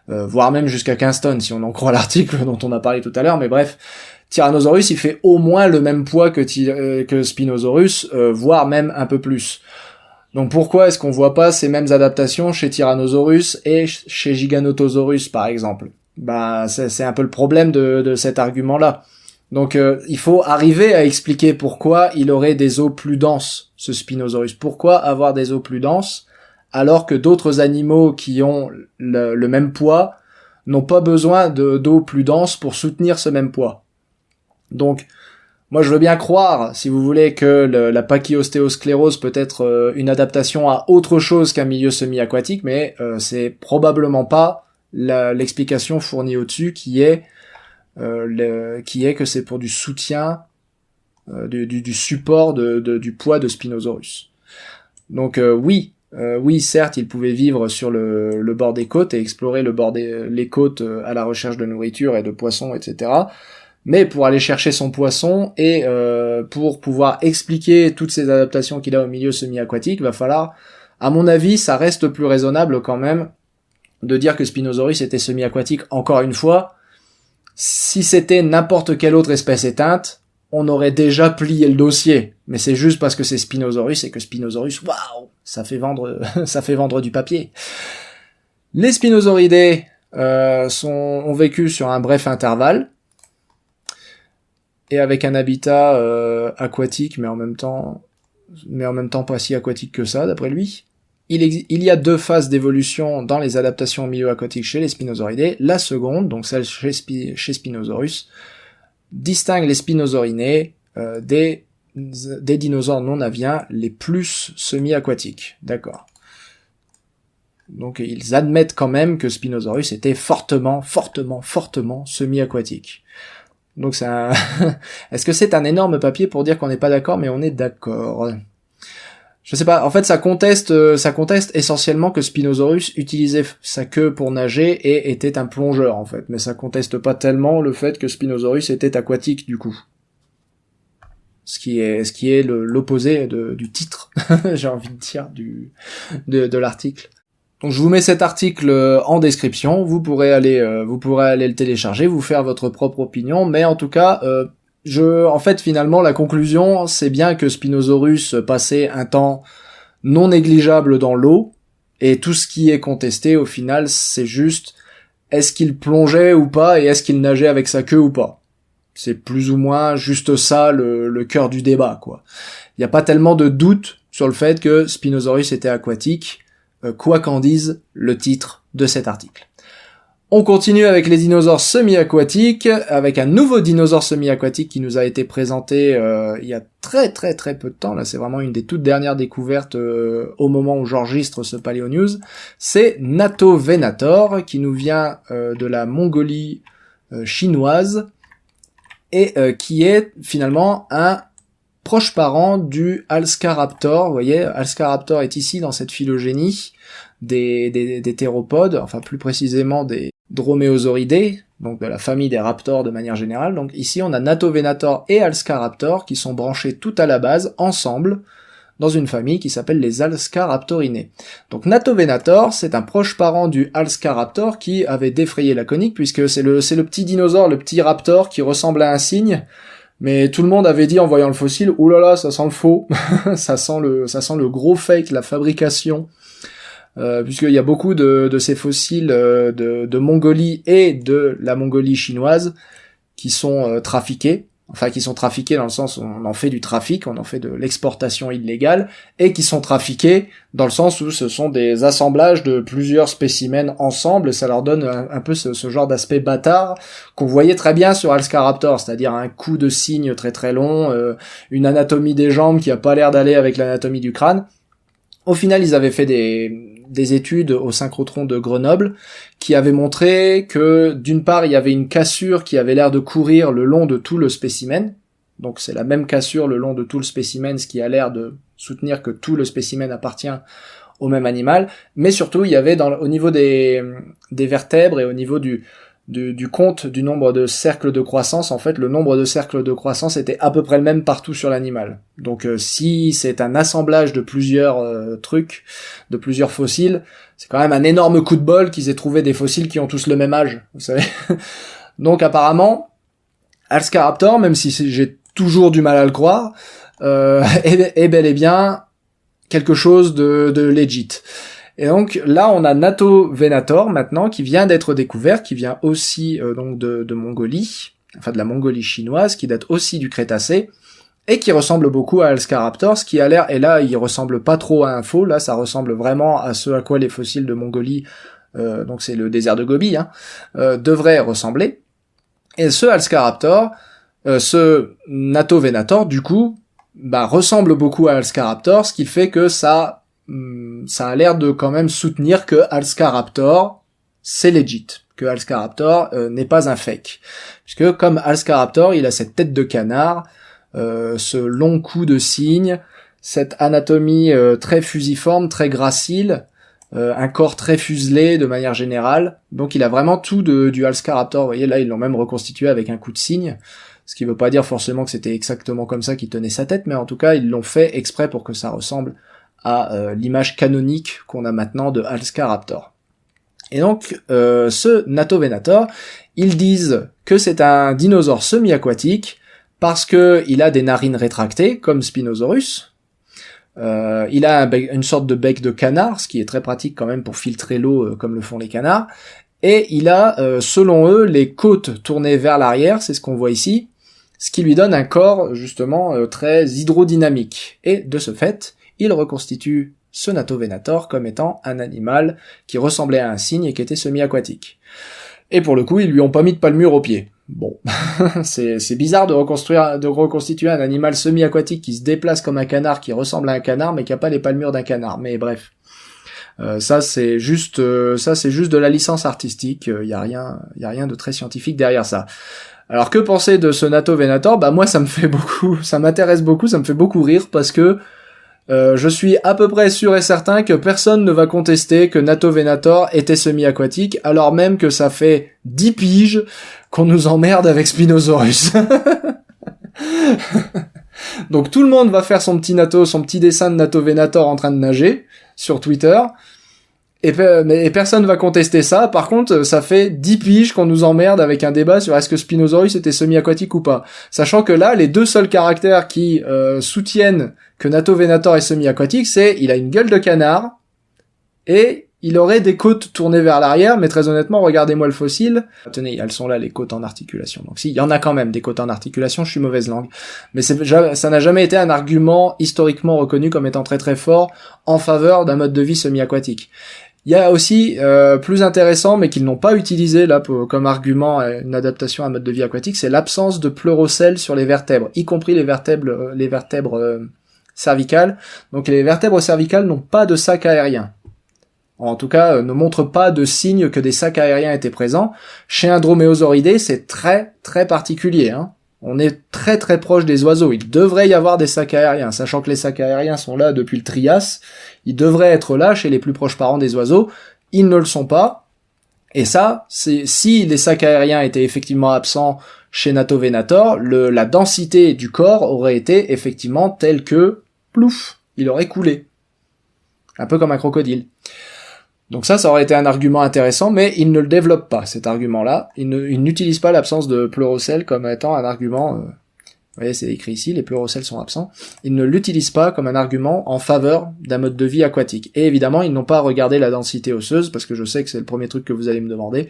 Voire même jusqu'à 15 tonnes, si on en croit l'article dont on a parlé tout à l'heure, mais bref. Tyrannosaurus, il fait au moins le même poids que Spinosaurus, voire même un peu plus. Donc pourquoi est-ce qu'on voit pas ces mêmes adaptations chez Tyrannosaurus et chez Giganotosaurus par exemple? C'est un peu le problème de cet argument-là. Donc il faut arriver à expliquer pourquoi il aurait des os plus denses, ce Spinosaurus. Pourquoi avoir des os plus denses alors que d'autres animaux qui ont le même poids n'ont pas besoin d'os plus denses pour soutenir ce même poids. Donc moi, je veux bien croire, si vous voulez, que la pachyostéosclérose peut être une adaptation à autre chose qu'un milieu semi-aquatique, mais c'est probablement pas l'explication fournie au-dessus qui est que c'est pour du soutien, du support du poids de Spinosaurus. Donc oui, certes, il pouvait vivre sur le bord des côtes et explorer les côtes à la recherche de nourriture et de poissons, etc., mais pour aller chercher son poisson et pour pouvoir expliquer toutes ces adaptations qu'il a au milieu semi-aquatique, va falloir, à mon avis, ça reste plus raisonnable quand même de dire que Spinosaurus était semi-aquatique. Encore une fois, si c'était n'importe quelle autre espèce éteinte, on aurait déjà plié le dossier. Mais c'est juste parce que c'est Spinosaurus et que Spinosaurus, waouh, ça fait vendre du papier. Les Spinosauridés ont vécu sur un bref intervalle, et avec un habitat aquatique, mais en même temps mais en même temps pas si aquatique que ça, d'après lui. Il y a 2 phases d'évolution dans les adaptations au milieu aquatique chez les Spinosauridés. La seconde, donc celle chez Spinosaurus, distingue les Spinosaurinés des dinosaures non aviens les plus semi-aquatiques. D'accord. Donc ils admettent quand même que Spinosaurus était fortement semi-aquatique. Donc c'est un... Est-ce que c'est un énorme papier pour dire qu'on n'est pas d'accord, mais on est d'accord? Je sais pas, en fait ça conteste essentiellement que Spinosaurus utilisait sa queue pour nager et était un plongeur en fait, mais ça conteste pas tellement le fait que Spinosaurus était aquatique du coup. Ce qui est l'opposé du titre, j'ai envie de dire, de l'article. Donc je vous mets cet article en description, vous pourrez aller le télécharger, vous faire votre propre opinion, mais en tout cas, en fait, finalement, la conclusion, c'est bien que Spinosaurus passait un temps non négligeable dans l'eau, et tout ce qui est contesté, au final, c'est juste, est-ce qu'il plongeait ou pas, et est-ce qu'il nageait avec sa queue ou pas? C'est plus ou moins juste ça, le cœur du débat, quoi. Il n'y a pas tellement de doute sur le fait que Spinosaurus était aquatique, quoi qu'en dise le titre de cet article. On continue avec les dinosaures semi-aquatiques, avec un nouveau dinosaure semi-aquatique qui nous a été présenté il y a très peu de temps, là c'est vraiment une des toutes dernières découvertes au moment où j'enregistre ce Paléo News, c'est Natovenator, qui nous vient de la Mongolie chinoise, et qui est finalement un proche parent du Alscaraptor. Vous voyez, Alscaraptor est ici dans cette phylogénie des théropodes, enfin plus précisément des Dromaeosauridés, donc de la famille des raptors de manière générale. Donc ici on a Natovenator et Alscaraptor qui sont branchés tout à la base, ensemble, dans une famille qui s'appelle les Alscaraptorinés. Donc Natovenator, c'est un proche parent du Alscaraptor qui avait défrayé la chronique, puisque c'est le petit dinosaure, le petit raptor qui ressemble à un cygne, mais tout le monde avait dit en voyant le fossile, oulala, ça sent le faux, ça sent le gros fake, la fabrication, puisqu'il y a beaucoup de ces fossiles de Mongolie et de la Mongolie chinoise qui sont trafiqués, enfin qui sont trafiqués dans le sens où on en fait du trafic, on en fait de l'exportation illégale, et qui sont trafiqués dans le sens où ce sont des assemblages de plusieurs spécimens ensemble, et ça leur donne un peu ce genre d'aspect bâtard qu'on voyait très bien sur Alscaraptor, c'est-à-dire un cou de cygne très long, une anatomie des jambes qui a pas l'air d'aller avec l'anatomie du crâne. Au final, ils avaient fait des études au synchrotron de Grenoble qui avaient montré que d'une part il y avait une cassure qui avait l'air de courir le long de tout le spécimen, donc c'est la même cassure le long de tout le spécimen, ce qui a l'air de soutenir que tout le spécimen appartient au même animal, mais surtout il y avait au niveau des vertèbres et au niveau du compte du nombre de cercles de croissance, en fait le nombre de cercles de croissance était à peu près le même partout sur l'animal. Donc si c'est un assemblage de plusieurs trucs, de plusieurs fossiles, c'est quand même un énorme coup de bol qu'ils aient trouvé des fossiles qui ont tous le même âge, vous savez. Donc apparemment, Alscaraptor, même si j'ai toujours du mal à le croire, est bel et bien quelque chose de legit. Et donc là on a Natovenator maintenant qui vient d'être découvert, qui vient aussi donc de Mongolie, enfin de la Mongolie chinoise, qui date aussi du Crétacé, et qui ressemble beaucoup à Alscaraptor, ce qui a l'air, et là il ressemble pas trop à un faux, là ça ressemble vraiment à ce à quoi les fossiles de Mongolie, donc c'est le désert de Gobi, devraient ressembler. Et ce Alscaraptor, ce Natovenator du coup, ressemble beaucoup à Alscaraptor, ce qui fait que ça a l'air de quand même soutenir que Alscaraptor c'est legit, que Alscaraptor n'est pas un fake, puisque comme Alscaraptor il a cette tête de canard, ce long cou de cygne, cette anatomie très fusiforme, très gracile, un corps très fuselé de manière générale, donc il a vraiment tout du Alscaraptor. Vous voyez là ils l'ont même reconstitué avec un cou de cygne, ce qui veut pas dire forcément que c'était exactement comme ça qu'il tenait sa tête, mais en tout cas ils l'ont fait exprès pour que ça ressemble à l'image canonique qu'on a maintenant de Alscaraptor. Et donc, ce Natovenator, ils disent que c'est un dinosaure semi-aquatique parce que il a des narines rétractées, comme Spinosaurus. Il a une sorte de bec de canard, ce qui est très pratique quand même pour filtrer l'eau comme le font les canards. Et il a, selon eux, les côtes tournées vers l'arrière, c'est ce qu'on voit ici, ce qui lui donne un corps justement très hydrodynamique. Et de ce fait, il reconstitue ce Natovenator comme étant un animal qui ressemblait à un cygne et qui était semi-aquatique. Et pour le coup, ils lui ont pas mis de palmure au pied. Bon, c'est bizarre de reconstituer un animal semi-aquatique qui se déplace comme un canard, qui ressemble à un canard, mais qui a pas les palmures d'un canard. Mais bref, ça c'est juste de la licence artistique. Y a rien de très scientifique derrière ça. Alors que penser de ce Natovenator ? Bah moi ça m'intéresse beaucoup, ça me fait beaucoup rire parce que je suis à peu près sûr et certain que personne ne va contester que Natovenator était semi-aquatique, alors même que ça fait 10 piges qu'on nous emmerde avec Spinosaurus. Donc tout le monde va faire son petit dessin de Natovenator en train de nager sur Twitter, et personne va contester ça. Par contre, ça fait 10 piges qu'on nous emmerde avec un débat sur est-ce que Spinosaurus était semi-aquatique ou pas. Sachant que là, les deux seuls caractères qui soutiennent que Natovenator est semi-aquatique, c'est il a une gueule de canard et il aurait des côtes tournées vers l'arrière, mais très honnêtement, regardez-moi le fossile. Tenez, elles sont là, les côtes en articulation. Donc si, il y en a quand même des côtes en articulation, je suis mauvaise langue. Mais ça n'a jamais été un argument historiquement reconnu comme étant très très fort en faveur d'un mode de vie semi-aquatique. Il y a aussi, plus intéressant, mais qu'ils n'ont pas utilisé là comme argument à une adaptation à un mode de vie aquatique, c'est l'absence de pleurocèles sur les vertèbres, y compris les vertèbres cervicales. Donc les vertèbres cervicales n'ont pas de sac aérien. En tout cas, ne montrent pas de signe que des sacs aériens étaient présents. Chez un droméosauridé, c'est très très particulier, hein. On est très très proche des oiseaux. Il devrait y avoir des sacs aériens, sachant que les sacs aériens sont là depuis le Trias. Ils devraient être là chez les plus proches parents des oiseaux. Ils ne le sont pas. Et ça, si les sacs aériens étaient effectivement absents chez Natovenator, la densité du corps aurait été effectivement telle que, plouf, il aurait coulé. Un peu comme un crocodile. Donc ça aurait été un argument intéressant, mais il ne le développe pas, cet argument-là. Il n'utilise pas l'absence de pleurocèles comme étant un argument... vous voyez, c'est écrit ici, les pleurocèles sont absents. Ils ne l'utilisent pas comme un argument en faveur d'un mode de vie aquatique. Et évidemment, ils n'ont pas regardé la densité osseuse, parce que je sais que c'est le premier truc que vous allez me demander.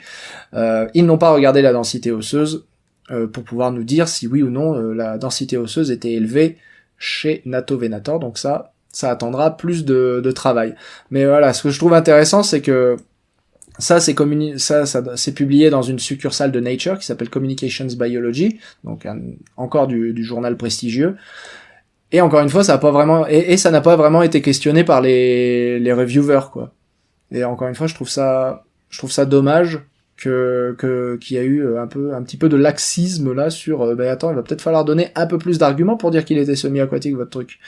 Ils n'ont pas regardé la densité osseuse pour pouvoir nous dire si oui ou non la densité osseuse était élevée chez Natovenator. Donc ça attendra plus de travail. Mais voilà, ce que je trouve intéressant, c'est que ça c'est publié dans une succursale de Nature qui s'appelle Communications Biology, donc encore du journal prestigieux. Et encore une fois, ça n'a pas vraiment été questionné par les reviewers, quoi. Et encore une fois, je trouve ça dommage qu'il y a eu un petit peu de laxisme là sur attends, il va peut-être falloir donner un peu plus d'arguments pour dire qu'il était semi-aquatique votre truc.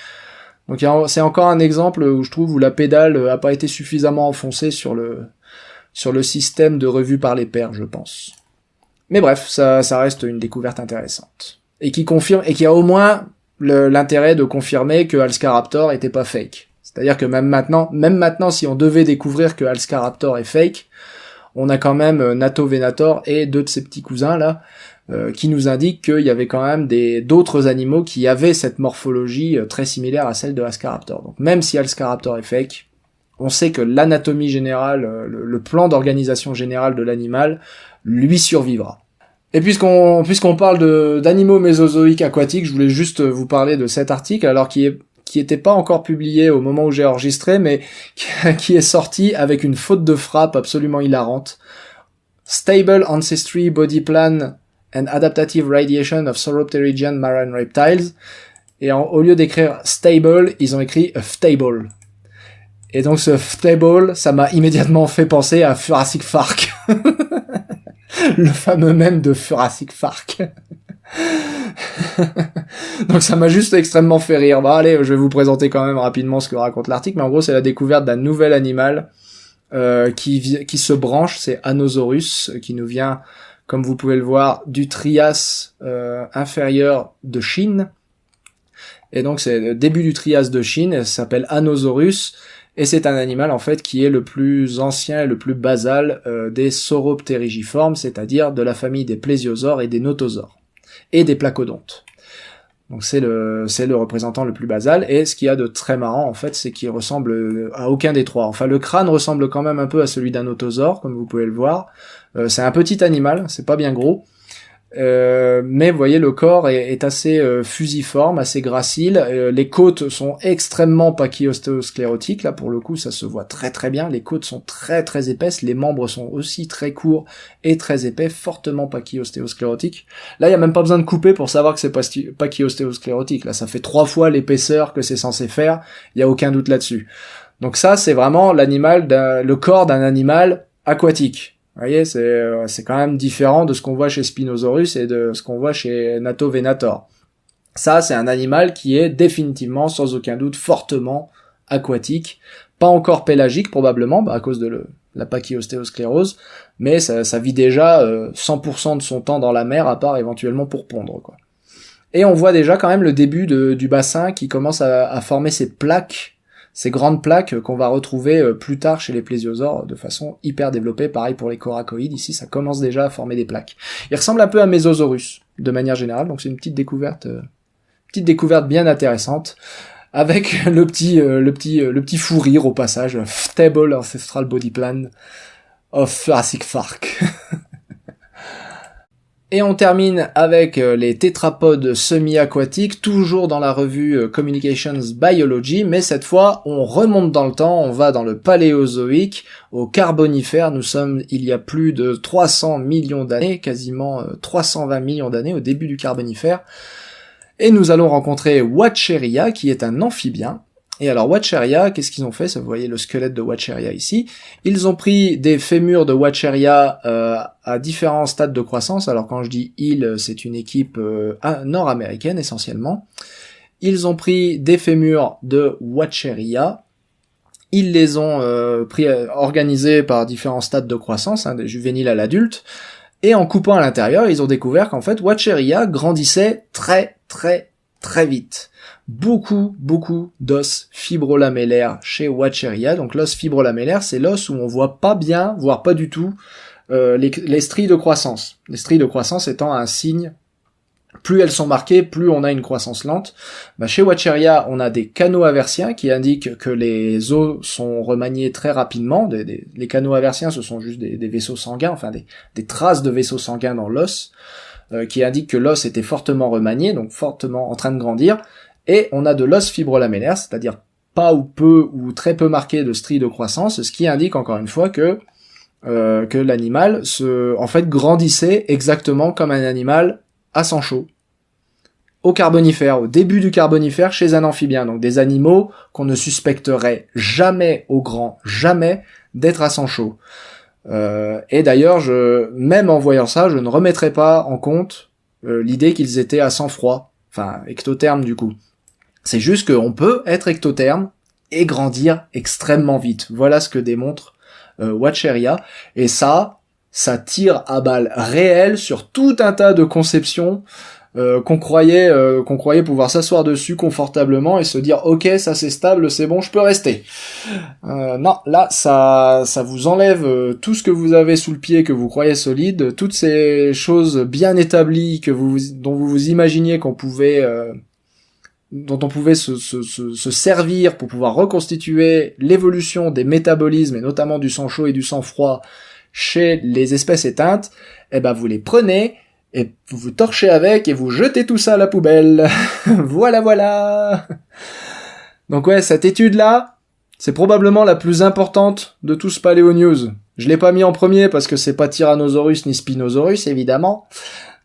Donc c'est encore un exemple où je trouve où la pédale a pas été suffisamment enfoncée sur le système de revue par les pairs, je pense. Mais bref, ça reste une découverte intéressante. Et qui confirme, et qui a au moins l'intérêt de confirmer que Alscaraptor était pas fake. C'est-à-dire que même maintenant, si on devait découvrir que Alscaraptor est fake, on a quand même Natovenator et deux de ses petits cousins là, qui nous indiquent qu'il y avait quand même d'autres animaux qui avaient cette morphologie très similaire à celle de Alscaraptor. Donc même si Alscaraptor est fake, on sait que l'anatomie générale, le plan d'organisation générale de l'animal, lui survivra. Et puisqu'on parle d'animaux mésozoïques aquatiques, je voulais juste vous parler de cet article, alors qui était pas encore publié au moment où j'ai enregistré, mais qui est sorti avec une faute de frappe absolument hilarante. Stable Ancestry Body Plan and Adaptative Radiation of Sauropterygian Marine Reptiles. Et au lieu d'écrire stable, ils ont écrit ftable. Et donc ce ftable, ça m'a immédiatement fait penser à Jurassic Park. Le fameux mème de Jurassic Park. Donc ça m'a juste extrêmement fait rire. Bah allez, je vais vous présenter quand même rapidement ce que raconte l'article, mais en gros c'est la découverte d'un nouvel animal qui se branche, c'est Anosaurus, qui nous vient, comme vous pouvez le voir, du Trias inférieur de Chine. Et donc c'est le début du Trias de Chine, ça s'appelle Anosaurus, et c'est un animal en fait qui est le plus ancien et le plus basal des sauropterigiformes, c'est-à-dire de la famille des plésiosaures et des notosaures, et des placodontes. Donc c'est le représentant le plus basal, et ce qu'il y a de très marrant en fait, c'est qu'il ressemble à aucun des trois. Enfin le crâne ressemble quand même un peu à celui d'un notosaure, comme vous pouvez le voir. C'est un petit animal, c'est pas bien gros. Mais vous voyez, le corps est assez fusiforme, assez gracile. Les côtes sont extrêmement pachyostéosclérotiques. Là, pour le coup, ça se voit très très bien. Les côtes sont très très épaisses. Les membres sont aussi très courts et très épais, fortement pachyostéosclérotiques. Là, il y a même pas besoin de couper pour savoir que c'est pachyostéosclérotique. Là, ça fait 3 fois l'épaisseur que c'est censé faire. Il y a aucun doute là-dessus. Donc ça, c'est vraiment le corps d'un animal aquatique. Vous voyez, c'est quand même différent de ce qu'on voit chez Spinosaurus et de ce qu'on voit chez Natovenator. Ça, c'est un animal qui est définitivement, sans aucun doute, fortement aquatique. Pas encore pélagique, probablement, à cause de la pachyostéosclérose, mais ça vit déjà 100% de son temps dans la mer, à part éventuellement pour pondre, quoi. Et on voit déjà quand même le début du bassin qui commence à former ces plaques, ces grandes plaques qu'on va retrouver plus tard chez les plésiosaures de façon hyper développée. Pareil pour les coracoïdes, ici ça commence déjà à former des plaques. Il ressemble un peu à Mesosaurus de manière générale, donc c'est une petite découverte bien intéressante, avec le petit fou rire au passage, Stable Ancestral Body Plan of Jurassic Park. Et on termine avec les tétrapodes semi-aquatiques, toujours dans la revue Communications Biology, mais cette fois, on remonte dans le temps, on va dans le Paléozoïque, au Carbonifère. Nous sommes il y a plus de 300 millions d'années, quasiment 320 millions d'années au début du Carbonifère. Et nous allons rencontrer Wacheria, qui est un amphibien. Et alors Wacheria, qu'est-ce qu'ils ont fait? Vous voyez le squelette de Wacheria ici. Ils ont pris des fémurs de Wacheria à différents stades de croissance. Alors quand je dis ils, c'est une équipe nord-américaine essentiellement. Ils ont pris des fémurs de Wacheria. Ils les ont organisés par différents stades de croissance, des juvéniles à l'adulte. Et en coupant à l'intérieur, ils ont découvert qu'en fait Wacheria grandissait très très très vite. Beaucoup d'os fibrolamellaires chez Wacheria. Donc l'os fibrolamellaire, c'est l'os où on voit pas bien, voire pas du tout, les stries de croissance. Les stries de croissance étant un signe, plus elles sont marquées, plus on a une croissance lente. Chez Wacheria, on a des canaux aversiens qui indiquent que les os sont remaniés très rapidement. Les canaux aversiens, ce sont juste des vaisseaux sanguins, enfin des traces de vaisseaux sanguins dans l'os, qui indiquent que l'os était fortement remanié, donc fortement en train de grandir. Et on a de l'os fibrolamellaire, c'est-à-dire pas ou peu ou très peu marqué de stries de croissance, ce qui indique encore une fois que l'animal grandissait exactement comme un animal à sang chaud. Au Carbonifère, au début du Carbonifère, chez un amphibien, donc des animaux qu'on ne suspecterait jamais au grand, jamais d'être à sang chaud. Et d'ailleurs, même en voyant ça, je ne remettrai pas en compte l'idée qu'ils étaient à sang froid, enfin ectotherme du coup. C'est juste qu'on peut être ectotherme et grandir extrêmement vite. Voilà ce que démontre Wacheria. Et ça tire à balles réelles sur tout un tas de conceptions qu'on croyait pouvoir s'asseoir dessus confortablement et se dire ok, ça c'est stable, c'est bon, je peux rester. Non, là ça vous enlève tout ce que vous avez sous le pied que vous croyez solide, toutes ces choses bien établies dont vous vous imaginiez dont on pouvait se servir pour pouvoir reconstituer l'évolution des métabolismes et notamment du sang chaud et du sang froid chez les espèces éteintes. Vous les prenez et vous vous torchez avec et vous jetez tout ça à la poubelle. Voilà. Donc ouais, cette étude-là, c'est probablement la plus importante de tout ce Paléo News. Je l'ai pas mis en premier parce que c'est pas Tyrannosaurus ni Spinosaurus, évidemment.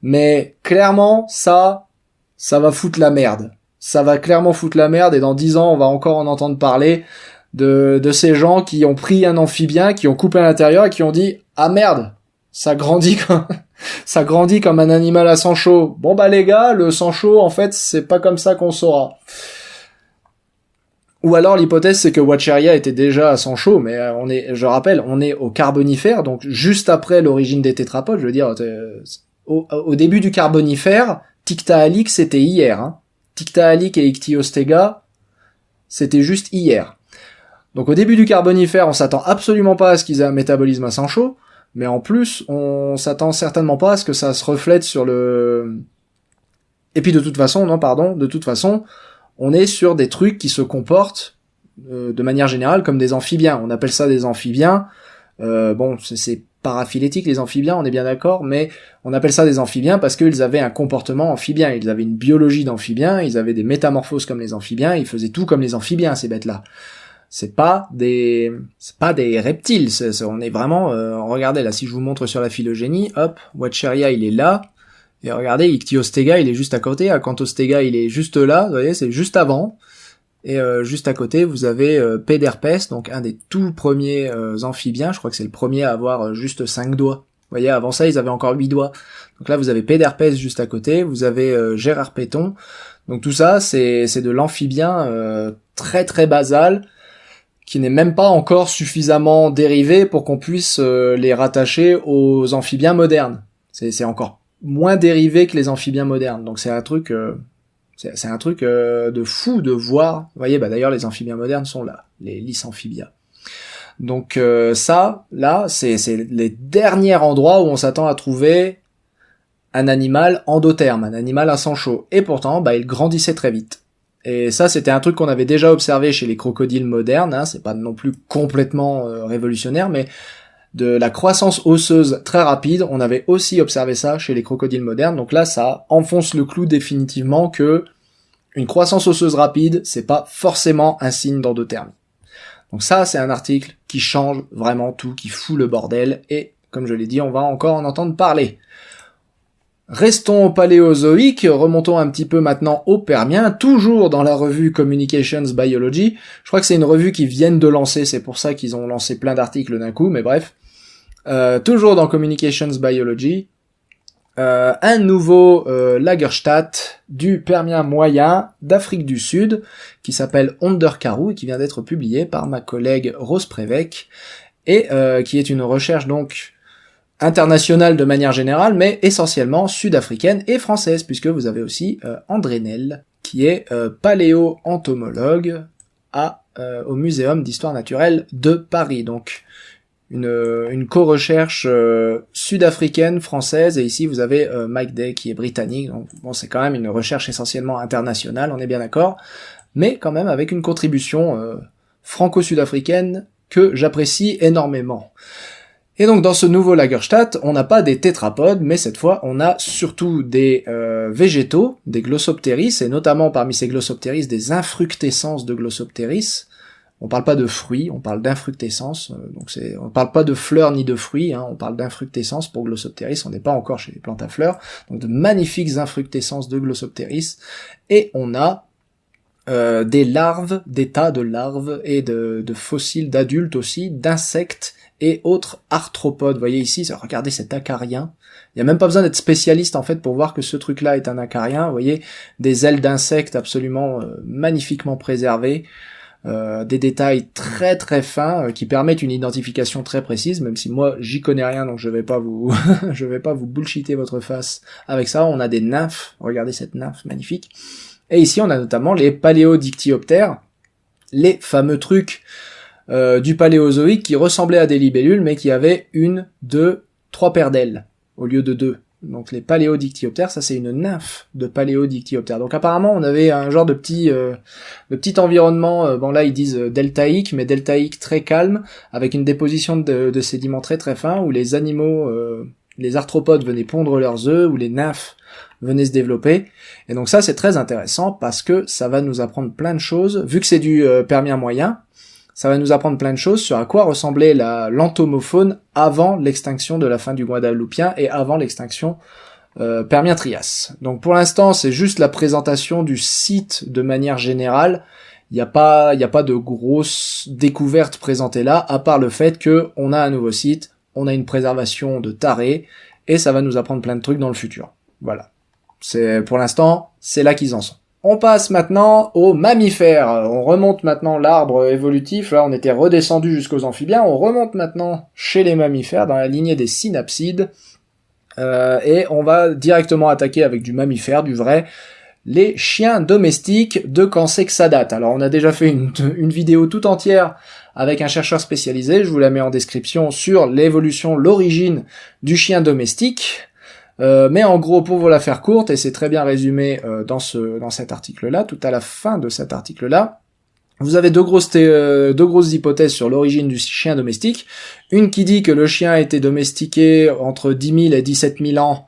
Mais clairement, ça va foutre la merde. Ça va clairement foutre la merde et dans 10 ans, on va encore en entendre parler de ces gens qui ont pris un amphibien, qui ont coupé à l'intérieur et qui ont dit « Ah merde, ça grandit comme un animal à sang chaud. Bon les gars, le sang chaud, en fait, c'est pas comme ça qu'on saura. » Ou alors l'hypothèse c'est que Wacheria était déjà à sang chaud, mais je rappelle, on est au Carbonifère, donc juste après l'origine des tétrapodes, je veux dire, au début du Carbonifère, Tiktaalik c'était hier, hein. Tiktaalik et Ichthyostega, c'était juste hier. Donc au début du Carbonifère, on s'attend absolument pas à ce qu'ils aient un métabolisme à sang chaud, mais en plus, on s'attend certainement pas à ce que ça se reflète sur le... Et puis de toute façon, on est sur des trucs qui se comportent de manière générale comme des amphibiens. On appelle ça des amphibiens. C'est paraphylétiques, les amphibiens, on est bien d'accord, mais on appelle ça des amphibiens parce qu'ils avaient un comportement amphibien, ils avaient une biologie d'amphibiens, ils avaient des métamorphoses comme les amphibiens, ils faisaient tout comme les amphibiens, ces bêtes-là. C'est pas des reptiles, on est vraiment, regardez là, si je vous montre sur la phylogénie, hop, Wacheria il est là, et regardez, Ichthyostega il est juste à côté, Acanthostega il est juste là, vous voyez, c'est juste avant, et juste à côté vous avez Pederpes, donc un des tout premiers amphibiens, je crois que c'est le premier à avoir juste 5 doigts. Vous voyez, avant ça ils avaient encore 8 doigts. Donc là vous avez Pederpes juste à côté, vous avez Gérardpeton, donc tout ça c'est de l'amphibien très très basal, qui n'est même pas encore suffisamment dérivé pour qu'on puisse les rattacher aux amphibiens modernes. C'est encore moins dérivé que les amphibiens modernes. Donc c'est un truc de fou de voir. Vous voyez, d'ailleurs les amphibiens modernes sont là, les Lysamphibia. Donc ça, là, c'est les derniers endroits où on s'attend à trouver un animal endotherme, un animal à sang chaud. Et pourtant, il grandissait très vite. Et ça, c'était un truc qu'on avait déjà observé chez les crocodiles modernes, hein, c'est pas non plus complètement révolutionnaire, mais de la croissance osseuse très rapide, on avait aussi observé ça chez les crocodiles modernes, donc là, ça enfonce le clou définitivement que une croissance osseuse rapide, c'est pas forcément un signe d'endothermie. Donc ça, c'est un article qui change vraiment tout, qui fout le bordel, et comme je l'ai dit, on va encore en entendre parler. Restons au Paléozoïque, remontons un petit peu maintenant au Permien, toujours dans la revue Communications Biology. Je crois que c'est une revue qu'ils viennent de lancer, c'est pour ça qu'ils ont lancé plein d'articles d'un coup, mais bref. Toujours dans Communications Biology, un nouveau Lagerstadt du Permien moyen d'Afrique du Sud, qui s'appelle Onderkaroo, et qui vient d'être publié par ma collègue Rose Prévec, et qui est une recherche donc internationale de manière générale, mais essentiellement sud-africaine et française, puisque vous avez aussi André Nel, qui est paléo-entomologue au Muséum d'Histoire Naturelle de Paris. Donc une co-recherche sud-africaine, française, et ici vous avez Mike Day qui est britannique, donc bon, c'est quand même une recherche essentiellement internationale, on est bien d'accord, mais quand même avec une contribution franco-sud-africaine que j'apprécie énormément. Et donc dans ce nouveau Lagerstadt, on n'a pas des tétrapodes, mais cette fois on a surtout des végétaux, des Glossopteris, et notamment parmi ces Glossopteris des infructescences de Glossopteris. On parle pas de fruits, on parle d'infructescence, donc on parle pas de fleurs ni de fruits, hein, on parle d'infructescence pour Glossopteris, on n'est pas encore chez les plantes à fleurs, donc de magnifiques infructescences de Glossopteris, et on a des larves, des tas de larves, et de fossiles d'adultes aussi, d'insectes, et autres arthropodes. Vous voyez ici, regardez cet acarien. Il n'y a même pas besoin d'être spécialiste en fait pour voir que ce truc-là est un acarien. Vous voyez, des ailes d'insectes absolument magnifiquement préservées, des détails très très fins qui permettent une identification très précise, même si moi j'y connais rien, donc je vais pas vous je vais pas vous bullshiter votre face avec ça. On a des nymphes, regardez cette nymphe magnifique. Et ici on a notamment les paléodictyoptères, les fameux trucs du Paléozoïque qui ressemblaient à des libellules mais qui avaient 1, 2, 3 paires d'ailes au lieu de 2. Donc les paléodictyoptères, ça c'est une nymphe de paléodictyoptères. Donc apparemment on avait un genre de petit environnement, bon là ils disent deltaïque, mais deltaïque très calme, avec une déposition de sédiments très très fins où les animaux, les arthropodes venaient pondre leurs œufs, où les nymphes venaient se développer. Et donc ça c'est très intéressant parce que ça va nous apprendre plein de choses, vu que c'est du Permien moyen. Ça va nous apprendre plein de choses sur à quoi ressemblait l'entomofaune avant l'extinction de la fin du Guadeloupien et avant l'extinction Permien-Trias. Donc pour l'instant, c'est juste la présentation du site de manière générale. Il n'y a pas de grosses découvertes présentées là, à part le fait que on a un nouveau site, on a une préservation de tarés, et ça va nous apprendre plein de trucs dans le futur. Voilà. Pour l'instant, c'est là qu'ils en sont. On passe maintenant aux mammifères. On remonte maintenant l'arbre évolutif. Là, on était redescendu jusqu'aux amphibiens. On remonte maintenant chez les mammifères, dans la lignée des synapsides. Et on va directement attaquer avec du mammifère, du vrai, les chiens domestiques de quand c'est que ça date. Alors, on a déjà fait une vidéo tout entière avec un chercheur spécialisé. Je vous la mets en description sur l'évolution, l'origine du chien domestique. Mais en gros, pour vous la faire courte, et c'est très bien résumé dans cet article-là, tout à la fin de cet article-là, Vous avez deux grosses hypothèses sur l'origine du chien domestique. Une qui dit que le chien a été domestiqué entre 10 000 et 17 000 ans,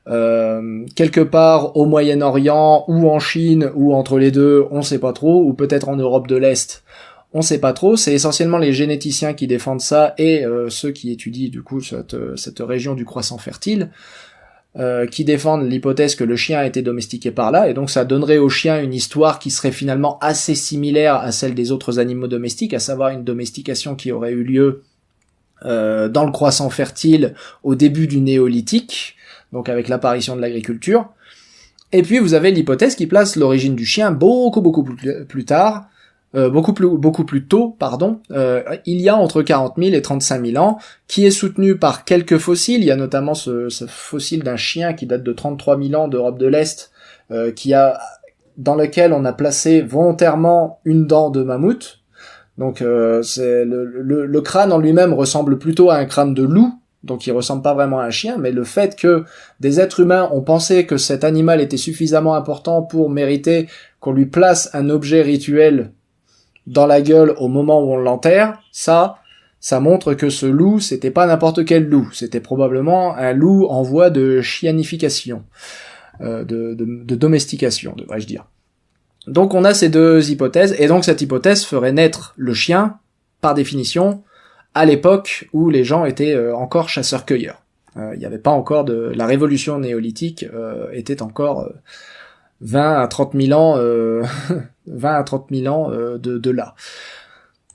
quelque part au Moyen-Orient, ou en Chine, ou entre les deux, on sait pas trop, ou peut-être en Europe de l'Est, on sait pas trop. C'est essentiellement les généticiens qui défendent ça, et ceux qui étudient du coup cette région du croissant fertile, qui défendent l'hypothèse que le chien a été domestiqué par là, et donc ça donnerait au chien une histoire qui serait finalement assez similaire à celle des autres animaux domestiques, à savoir une domestication qui aurait eu lieu dans le croissant fertile au début du néolithique, donc avec l'apparition de l'agriculture. Et puis vous avez l'hypothèse qui place l'origine du chien beaucoup plus tard, beaucoup plus tôt, il y a entre 40 000 et 35 000 ans, qui est soutenu par quelques fossiles. Il y a notamment ce fossile d'un chien qui date de 33 000 ans d'Europe de l'Est, dans lequel on a placé volontairement une dent de mammouth. Donc c'est le crâne en lui-même ressemble plutôt à un crâne de loup, donc il ressemble pas vraiment à un chien, mais le fait que des êtres humains ont pensé que cet animal était suffisamment important pour mériter qu'on lui place un objet rituel dans la gueule au moment où on l'enterre, ça montre que ce loup, c'était pas n'importe quel loup, c'était probablement un loup en voie de chianification, de domestication, devrais-je dire. Donc on a ces deux hypothèses, et donc cette hypothèse ferait naître le chien, par définition, à l'époque où les gens étaient encore chasseurs-cueilleurs. Il n'y avait pas encore la révolution néolithique était encore 20 à 30 000 ans, 20 à 30 000 ans de là.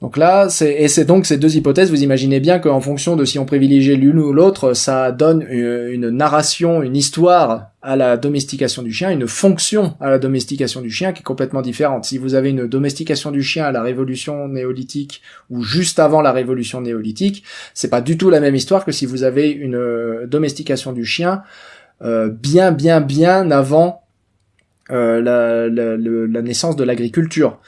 Donc là, c'est donc ces deux hypothèses, vous imaginez bien qu'en fonction de si on privilégie l'une ou l'autre, ça donne une narration, une histoire à la domestication du chien, une fonction à la domestication du chien qui est complètement différente. Si vous avez une domestication du chien à la révolution néolithique ou juste avant la révolution néolithique, c'est pas du tout la même histoire que si vous avez une domestication du chien bien avant la naissance de l'agriculture.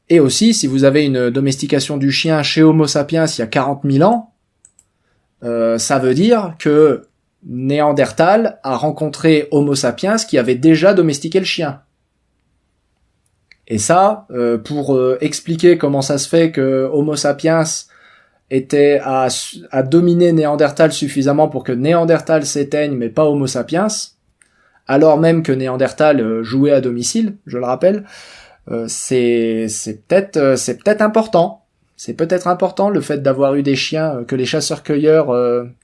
Et aussi, si vous avez une domestication du chien chez Homo sapiens il y a 40 000 ans, ça veut dire que Néandertal a rencontré Homo sapiens qui avait déjà domestiqué le chien. Et ça, pour expliquer comment ça se fait que Homo sapiens a dominé Néandertal suffisamment pour que Néandertal s'éteigne, mais pas Homo sapiens, alors même que Néandertal jouait à domicile, je le rappelle, c'est peut-être important. C'est peut-être important le fait d'avoir eu des chiens, que les chasseurs-cueilleurs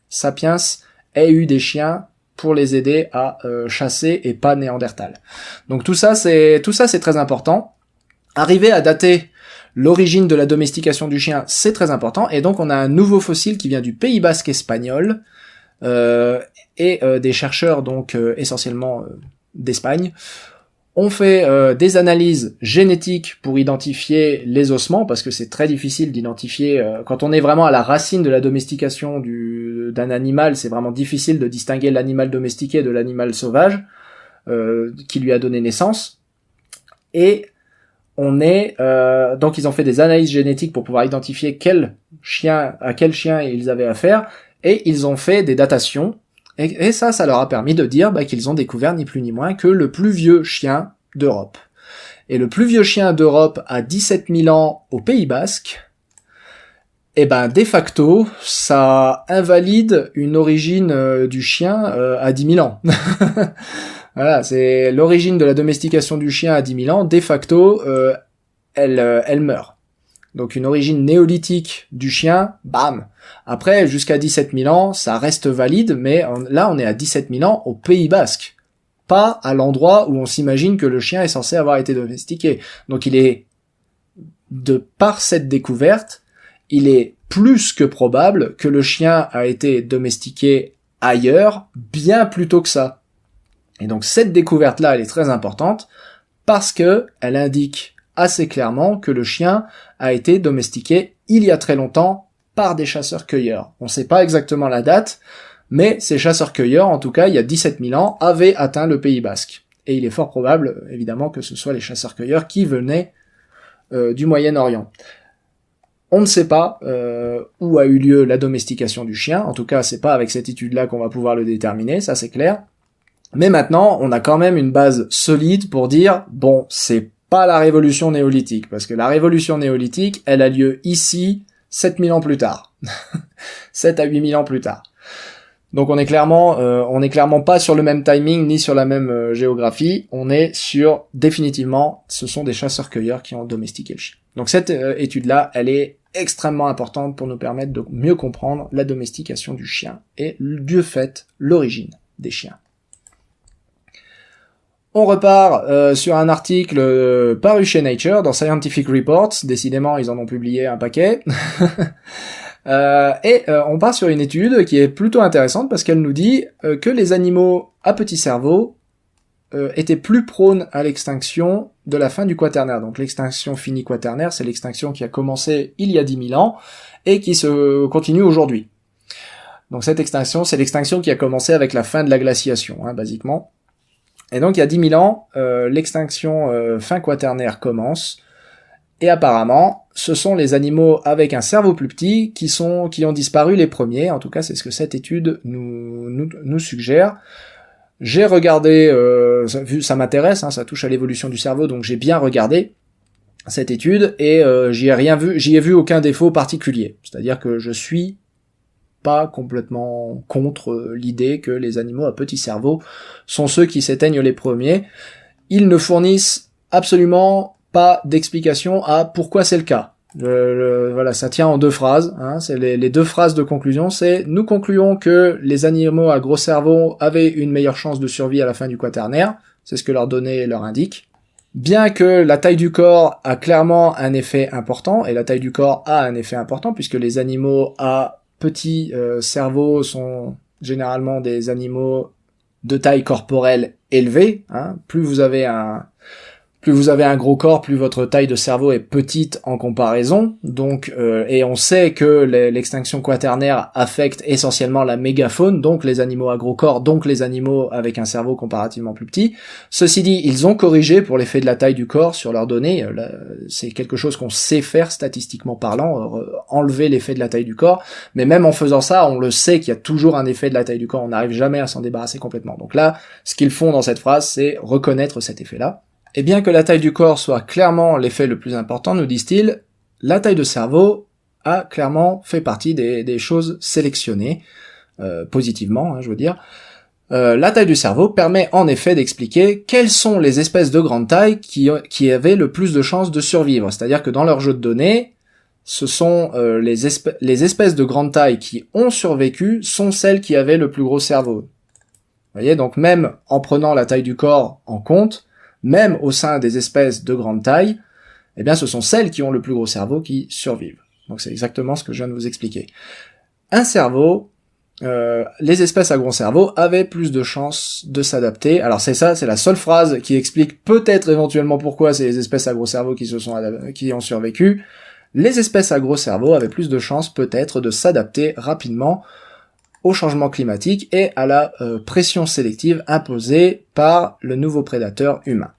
sapiens aient eu des chiens pour les aider à chasser et pas Néandertal. Donc tout ça c'est très important. Arriver à dater l'origine de la domestication du chien, c'est très important, et donc on a un nouveau fossile qui vient du Pays Basque espagnol, et des chercheurs donc essentiellement d'Espagne ont fait des analyses génétiques pour identifier les ossements, parce que c'est très difficile d'identifier, quand on est vraiment à la racine de la domestication d'un animal, c'est vraiment difficile de distinguer l'animal domestiqué de l'animal sauvage qui lui a donné naissance. Et donc ils ont fait des analyses génétiques pour pouvoir identifier à quel chien ils avaient affaire, et ils ont fait des datations, et ça leur a permis de dire qu'ils ont découvert ni plus ni moins que le plus vieux chien d'Europe. Et le plus vieux chien d'Europe a 17 000 ans au Pays Basque, et de facto, ça invalide une origine du chien à 10 000 ans. Voilà, c'est l'origine de la domestication du chien à 10 000 ans, de facto, elle meurt. Donc une origine néolithique du chien, bam. Après, jusqu'à 17 000 ans, ça reste valide, mais là, on est à 17 000 ans au Pays Basque. Pas à l'endroit où on s'imagine que le chien est censé avoir été domestiqué. Donc par cette découverte, il est plus que probable que le chien a été domestiqué ailleurs, bien plus tôt que ça. Et donc cette découverte-là, elle est très importante, parce que elle indique assez clairement que le chien a été domestiqué il y a très longtemps par des chasseurs-cueilleurs. On ne sait pas exactement la date, mais ces chasseurs-cueilleurs, en tout cas il y a 17 000 ans, avaient atteint le Pays Basque. Et il est fort probable, évidemment, que ce soit les chasseurs-cueilleurs qui venaient du Moyen-Orient. On ne sait pas où a eu lieu la domestication du chien, en tout cas c'est pas avec cette étude-là qu'on va pouvoir le déterminer, ça c'est clair. Mais maintenant, on a quand même une base solide pour dire, bon, c'est pas la révolution néolithique, parce que la révolution néolithique, elle a lieu ici 7000 ans plus tard. 7 à 8000 ans plus tard. Donc on est clairement pas sur le même timing ni sur la même géographie. On est sur, définitivement, ce sont des chasseurs-cueilleurs qui ont domestiqué le chien. Donc cette étude-là, elle est extrêmement importante pour nous permettre de mieux comprendre la domestication du chien et du fait, l'origine des chiens. On repart sur un article paru chez Nature dans Scientific Reports. Décidément, ils en ont publié un paquet. On part sur une étude qui est plutôt intéressante parce qu'elle nous dit que les animaux à petit cerveau étaient plus prônes à l'extinction de la fin du Quaternaire. Donc l'extinction finie Quaternaire, c'est l'extinction qui a commencé il y a 10 000 ans et qui se continue aujourd'hui. Donc cette extinction, c'est l'extinction qui a commencé avec la fin de la glaciation, basiquement. Et donc il y a 10 000 ans, l'extinction fin Quaternaire commence. Et apparemment, ce sont les animaux avec un cerveau plus petit qui ont disparu les premiers. En tout cas, c'est ce que cette étude nous suggère. J'ai regardé, ça m'intéresse, ça touche à l'évolution du cerveau, donc j'ai bien regardé cette étude et j'y ai vu aucun défaut particulier. C'est-à-dire que je suis pas complètement contre l'idée que les animaux à petit cerveau sont ceux qui s'éteignent les premiers. Ils ne fournissent absolument pas d'explication à pourquoi c'est le cas. Voilà, ça tient en deux phrases. C'est les deux phrases de conclusion. C'est nous concluons que les animaux à gros cerveau avaient une meilleure chance de survie à la fin du Quaternaire. C'est ce que leurs données leur indiquent. Bien que la taille du corps a clairement un effet important, et la taille du corps a un effet important puisque les animaux à petit cerveau sont généralement des animaux de taille corporelle élevée. Plus vous avez un gros corps, plus votre taille de cerveau est petite en comparaison. Donc, et on sait que l'extinction quaternaire affecte essentiellement la mégafaune, donc les animaux à gros corps, donc les animaux avec un cerveau comparativement plus petit. Ceci dit, ils ont corrigé pour l'effet de la taille du corps sur leurs données. C'est quelque chose qu'on sait faire statistiquement parlant, enlever l'effet de la taille du corps. Mais même en faisant ça, on le sait qu'il y a toujours un effet de la taille du corps. On n'arrive jamais à s'en débarrasser complètement. Donc là, ce qu'ils font dans cette phrase, c'est reconnaître cet effet-là. Et bien que la taille du corps soit clairement l'effet le plus important, nous disent-ils, la taille de cerveau a clairement fait partie des choses sélectionnées, positivement, je veux dire. La taille du cerveau permet en effet d'expliquer quelles sont les espèces de grande taille qui avaient le plus de chances de survivre. C'est-à-dire que dans leur jeu de données, ce sont les espèces de grande taille qui ont survécu sont celles qui avaient le plus gros cerveau. Vous voyez, donc même en prenant la taille du corps en compte, même au sein des espèces de grande taille, eh bien ce sont celles qui ont le plus gros cerveau qui survivent. Donc c'est exactement ce que je viens de vous expliquer. Un cerveau, les espèces à gros cerveau avaient plus de chances de s'adapter. Alors c'est la seule phrase qui explique peut-être éventuellement pourquoi c'est les espèces à gros cerveau qui ont survécu. Les espèces à gros cerveau avaient plus de chances peut-être de s'adapter rapidement au changement climatique et à la pression sélective imposée par le nouveau prédateur humain.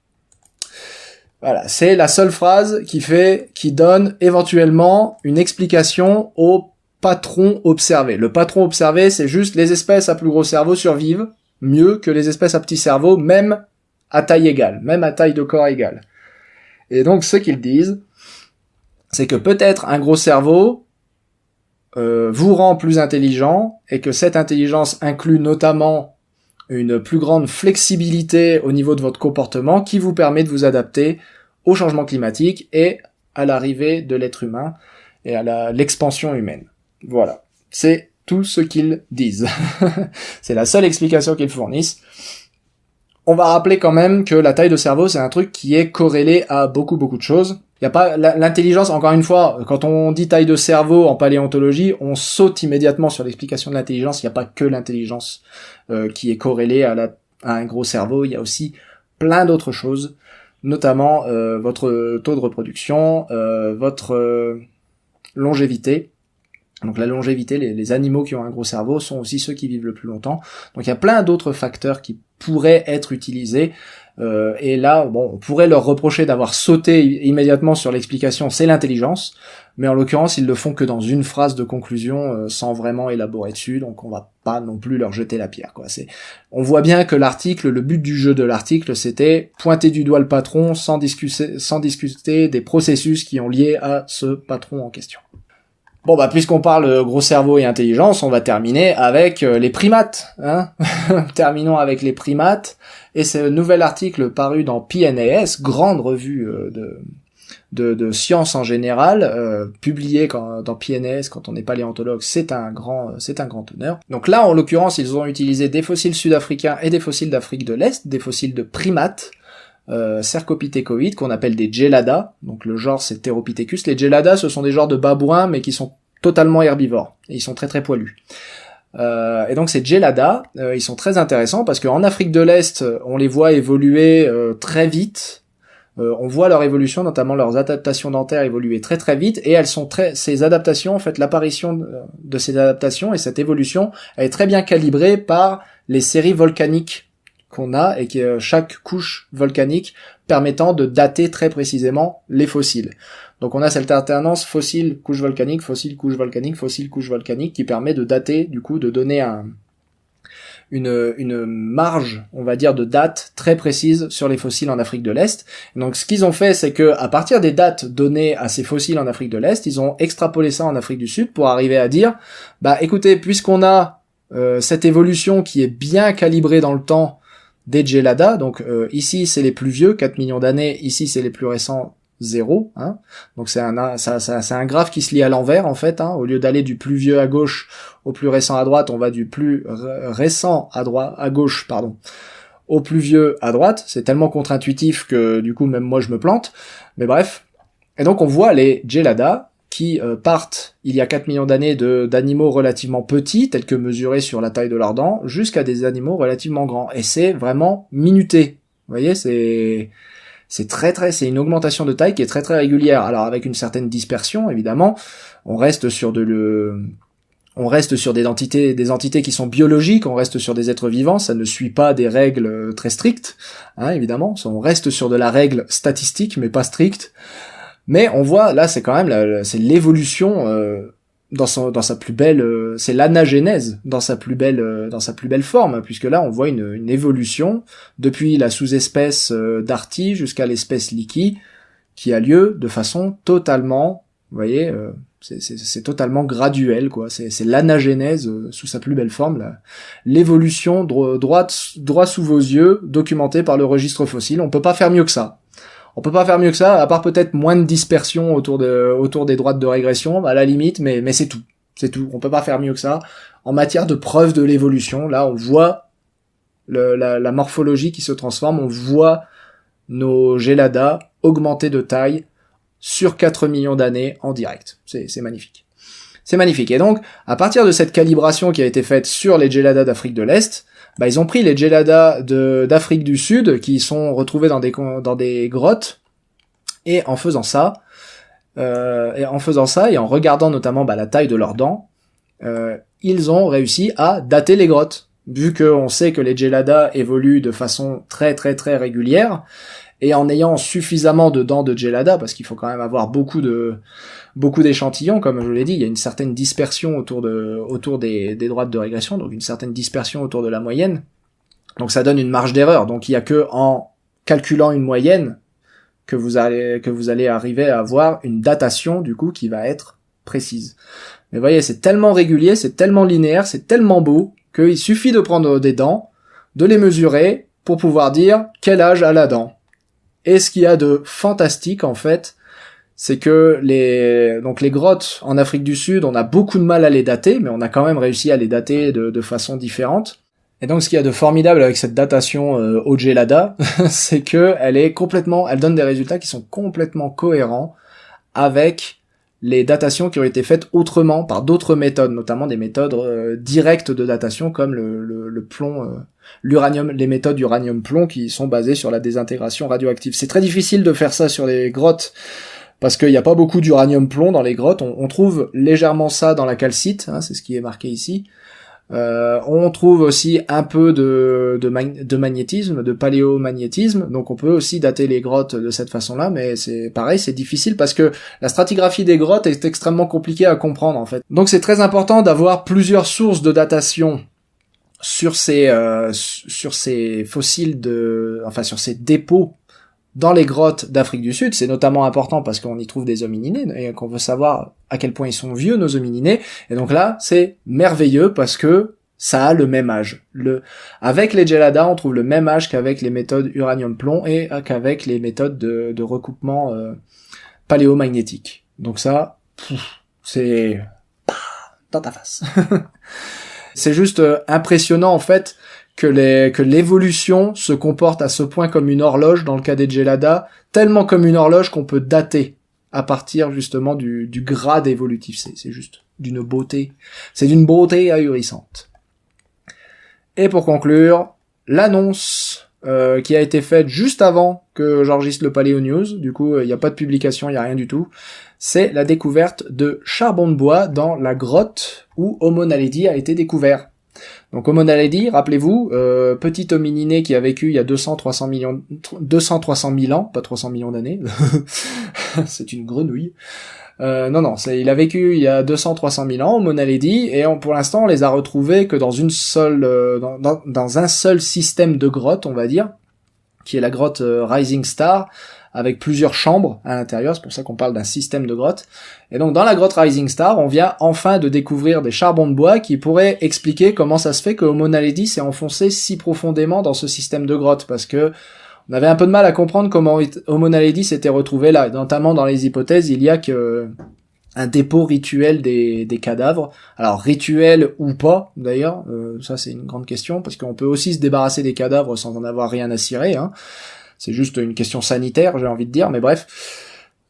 Voilà, c'est la seule phrase qui donne éventuellement une explication au patron observé. Le patron observé, c'est juste les espèces à plus gros cerveau survivent mieux que les espèces à petit cerveau, même à taille égale, même à taille de corps égale. Et donc ce qu'ils disent, c'est que peut-être un gros cerveau vous rend plus intelligent et que cette intelligence inclut notamment une plus grande flexibilité au niveau de votre comportement qui vous permet de vous adapter au changement climatique et à l'arrivée de l'être humain et à l'expansion humaine. Voilà, c'est tout ce qu'ils disent. C'est la seule explication qu'ils fournissent. On va rappeler quand même que la taille de cerveau, c'est un truc qui est corrélé à beaucoup de choses. Il y a pas l'intelligence, encore une fois, quand on dit taille de cerveau en paléontologie, on saute immédiatement sur l'explication de l'intelligence. Il n'y a pas que l'intelligence qui est corrélée à un gros cerveau, il y a aussi plein d'autres choses, notamment votre taux de reproduction, votre longévité. Donc la longévité, les animaux qui ont un gros cerveau sont aussi ceux qui vivent le plus longtemps. Donc il y a plein d'autres facteurs qui pourraient être utilisés Et là, bon, on pourrait leur reprocher d'avoir sauté immédiatement sur l'explication, c'est l'intelligence, mais en l'occurrence, ils le font que dans une phrase de conclusion, sans vraiment élaborer dessus, donc on va pas non plus leur jeter la pierre, quoi. On voit bien que l'article, le but du jeu de l'article, c'était pointer du doigt le patron sans discuter des processus qui ont lié à ce patron en question. Bon bah puisqu'on parle gros cerveau et intelligence, on va terminer avec les primates, hein. Terminons avec les primates, et c'est un nouvel article paru dans PNAS, grande revue de sciences en général, publié dans PNAS quand on est paléontologue, c'est un grand honneur. Donc là en l'occurrence ils ont utilisé des fossiles sud-africains et des fossiles d'Afrique de l'Est, des fossiles de primates, cercopithécoïdes qu'on appelle des Gelada, donc le genre c'est Theropithecus. Les Gelada ce sont des genres de babouins mais qui sont totalement herbivores, et ils sont très très poilus. Et donc ces Gelada, ils sont très intéressants parce qu'en Afrique de l'Est, on les voit évoluer très vite. On voit leur évolution, notamment leurs adaptations dentaires évoluer très très vite, et ces adaptations, en fait, l'apparition de ces adaptations et cette évolution, elle est très bien calibrée par les séries volcaniques qu'on a, et qui chaque couche volcanique permettant de dater très précisément les fossiles. Donc on a cette alternance fossile, couche volcanique, fossile, couche volcanique, fossile, couche volcanique, qui permet de dater, du coup, de donner une marge, on va dire, de date très précise sur les fossiles en Afrique de l'Est. Donc ce qu'ils ont fait, c'est que à partir des dates données à ces fossiles en Afrique de l'Est, ils ont extrapolé ça en Afrique du Sud pour arriver à dire, bah écoutez, puisqu'on a cette évolution qui est bien calibrée dans le temps des Gelada, donc ici c'est les plus vieux, 4 millions d'années, ici c'est les plus récents, 0, hein. Donc c'est un graphe qui se lit à l'envers en fait, hein. Au lieu d'aller du plus vieux à gauche au plus récent à droite, on va du plus récent à gauche, au plus vieux à droite. C'est tellement contre-intuitif que du coup même moi je me plante, mais bref. Et donc on voit les Gelada qui partent il y a 4 millions d'années d'animaux relativement petits, tels que mesurés sur la taille de leurs dents, jusqu'à des animaux relativement grands. Et c'est vraiment minuté. Vous voyez, c'est une augmentation de taille qui est très très régulière. Alors avec une certaine dispersion, évidemment, on reste sur des entités qui sont biologiques, on reste sur des êtres vivants, ça ne suit pas des règles très strictes, hein, évidemment. On reste sur de la règle statistique, mais pas stricte. Mais on voit, là, c'est quand même, c'est l'évolution, dans sa plus belle, c'est l'anagénèse dans sa plus belle forme, puisque là on voit une évolution depuis la sous-espèce d'Arty jusqu'à l'espèce Liki, qui a lieu de façon totalement, vous voyez, c'est totalement graduel, quoi. C'est l'anagénèse sous sa plus belle forme, l'évolution droit sous vos yeux, documentée par le registre fossile. On peut pas faire mieux que ça. On peut pas faire mieux que ça, à part peut-être moins de dispersion autour des droites de régression, à la limite, mais c'est tout. C'est tout. On peut pas faire mieux que ça. En matière de preuve de l'évolution, là, on voit la morphologie qui se transforme, on voit nos Gelada augmenter de taille sur 4 millions d'années en direct. C'est magnifique. C'est magnifique. Et donc, à partir de cette calibration qui a été faite sur les Gelada d'Afrique de l'Est, bah, ils ont pris les Gelada d'Afrique du Sud, qui sont retrouvés dans des grottes, et en faisant ça, et en regardant notamment la taille de leurs dents, ils ont réussi à dater les grottes. Vu qu'on sait que les Gelada évoluent de façon très très très régulière, et en ayant suffisamment de dents de Gelada, parce qu'il faut quand même avoir beaucoup d'échantillons, comme je vous l'ai dit, il y a une certaine dispersion autour des droites de régression, donc une certaine dispersion autour de la moyenne. Donc ça donne une marge d'erreur. Donc il y a que en calculant une moyenne que vous allez arriver à avoir une datation du coup qui va être précise. Mais voyez, c'est tellement régulier, c'est tellement linéaire, c'est tellement beau qu'il suffit de prendre des dents, de les mesurer pour pouvoir dire quel âge a la dent. Et ce qu'il y a de fantastique en fait, c'est que les grottes en Afrique du Sud, on a beaucoup de mal à les dater, mais on a quand même réussi à les dater de façon différente. Et donc ce qu'il y a de formidable avec cette datation au Gelada, c'est que elle donne des résultats qui sont complètement cohérents avec les datations qui ont été faites autrement par d'autres méthodes, notamment des méthodes directes de datation comme le plomb, l'uranium, les méthodes uranium-plomb qui sont basées sur la désintégration radioactive. C'est très difficile de faire ça sur les grottes parce qu'il n'y a pas beaucoup d'uranium-plomb dans les grottes. On trouve légèrement ça dans la calcite, hein, c'est ce qui est marqué ici. On trouve aussi un peu de magnétisme, de paléomagnétisme, donc on peut aussi dater les grottes de cette façon-là, mais c'est pareil, c'est difficile parce que la stratigraphie des grottes est extrêmement compliquée à comprendre en fait. Donc c'est très important d'avoir plusieurs sources de datation sur ces fossiles sur ces dépôts dans les grottes d'Afrique du Sud. C'est notamment important parce qu'on y trouve des homininés et qu'on veut savoir à quel point ils sont vieux, nos homininés. Et donc là, c'est merveilleux parce que ça a le même âge. Avec les Djellada, on trouve le même âge qu'avec les méthodes uranium-plomb et qu'avec les méthodes de recoupement paléomagnétique. Donc ça, c'est dans ta face. C'est juste impressionnant en fait que l'évolution se comporte à ce point comme une horloge dans le cas des Djellada, tellement comme une horloge qu'on peut dater à partir justement du grade évolutif. C'est juste d'une beauté. C'est d'une beauté ahurissante. Et pour conclure, l'annonce qui a été faite juste avant que j'enregistre le Paléo News, du coup il n'y a pas de publication, il n'y a rien du tout, c'est la découverte de charbon de bois dans la grotte où Homo naledi a été découvert. Donc Homo naledi, rappelez-vous, petit homininé qui a vécu il y a 200-300 000 ans, pas 300 millions d'années, c'est une grenouille. Il a vécu il y a 200-300 000 ans, Homo naledi, et pour l'instant on les a retrouvés que dans dans un seul système de grottes, on va dire, qui est la grotte Rising Star, avec plusieurs chambres à l'intérieur, c'est pour ça qu'on parle d'un système de grottes. Et donc dans la grotte Rising Star, on vient enfin de découvrir des charbons de bois qui pourraient expliquer comment ça se fait que Homo naledi s'est enfoncé si profondément dans ce système de grottes, parce que on avait un peu de mal à comprendre comment Homo naledi s'était retrouvé là, notamment dans les hypothèses, il y a que un dépôt rituel des cadavres. Alors rituel ou pas, d'ailleurs, ça c'est une grande question, parce qu'on peut aussi se débarrasser des cadavres sans en avoir rien à cirer, hein. C'est juste une question sanitaire, j'ai envie de dire, mais bref.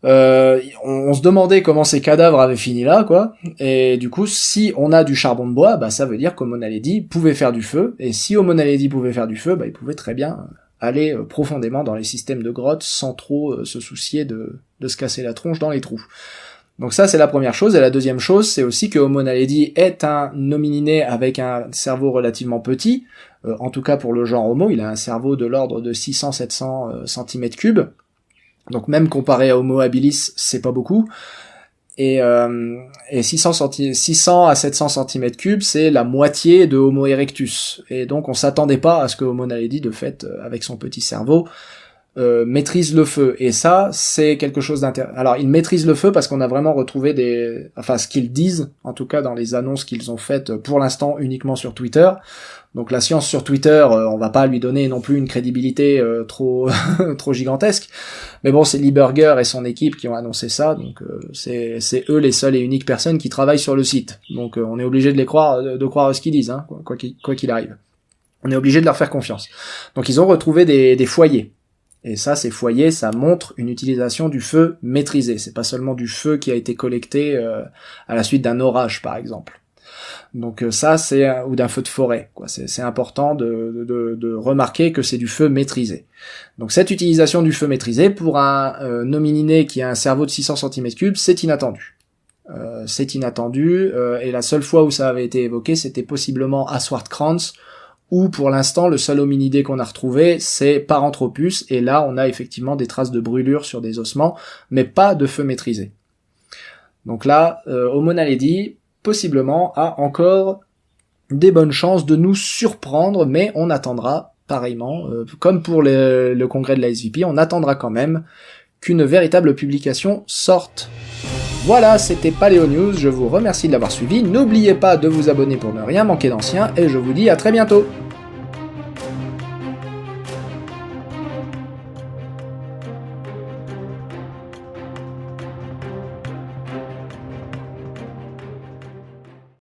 On se demandait comment ces cadavres avaient fini là, quoi. Et du coup, si on a du charbon de bois, bah ça veut dire qu'Homo naledi pouvait faire du feu. Et si Homo naledi pouvait faire du feu, bah il pouvait très bien aller profondément dans les systèmes de grottes sans trop se soucier de se casser la tronche dans les trous. Donc ça, c'est la première chose. Et la deuxième chose, c'est aussi que Homo naledi est un homininé avec un cerveau relativement petit. En tout cas pour le genre Homo, il a un cerveau de l'ordre de 600-700 cm3. Donc même comparé à Homo habilis, c'est pas beaucoup. Et 600 à 700 cm3, c'est la moitié de Homo erectus. Et donc on s'attendait pas à ce que Homo naledi, de fait, avec son petit cerveau, maîtrise le feu. Et ça, c'est quelque chose d'intéressant. Alors, ils maîtrisent le feu parce qu'on a vraiment retrouvé ce qu'ils disent, en tout cas dans les annonces qu'ils ont faites pour l'instant uniquement sur Twitter. Donc la science sur Twitter, on va pas lui donner non plus une crédibilité trop trop gigantesque. Mais bon, c'est Lee Burger et son équipe qui ont annoncé ça, donc c'est eux les seules et uniques personnes qui travaillent sur le site. Donc on est obligé de croire ce qu'ils disent, hein, quoi qu'il arrive. On est obligé de leur faire confiance. Donc ils ont retrouvé des foyers. Et ça, ces foyers, ça montre une utilisation du feu maîtrisée. C'est pas seulement du feu qui a été collecté à la suite d'un orage, par exemple. Donc ça, ou d'un feu de forêt, quoi. C'est important de remarquer que c'est du feu maîtrisé. Donc cette utilisation du feu maîtrisé pour un homininé qui a un cerveau de 600 cm3, c'est inattendu. Et la seule fois où ça avait été évoqué, c'était possiblement à Swartkrans, où pour l'instant le seul hominidé qu'on a retrouvé c'est Paranthropus, et là on a effectivement des traces de brûlure sur des ossements, mais pas de feu maîtrisé. Donc là, Homo naledi possiblement a encore des bonnes chances de nous surprendre, mais on attendra pareillement, comme pour le congrès de la SVP, on attendra quand même qu'une véritable publication sorte. Voilà, c'était Paléo News, je vous remercie de l'avoir suivi, n'oubliez pas de vous abonner pour ne rien manquer d'ancien, et je vous dis à très bientôt.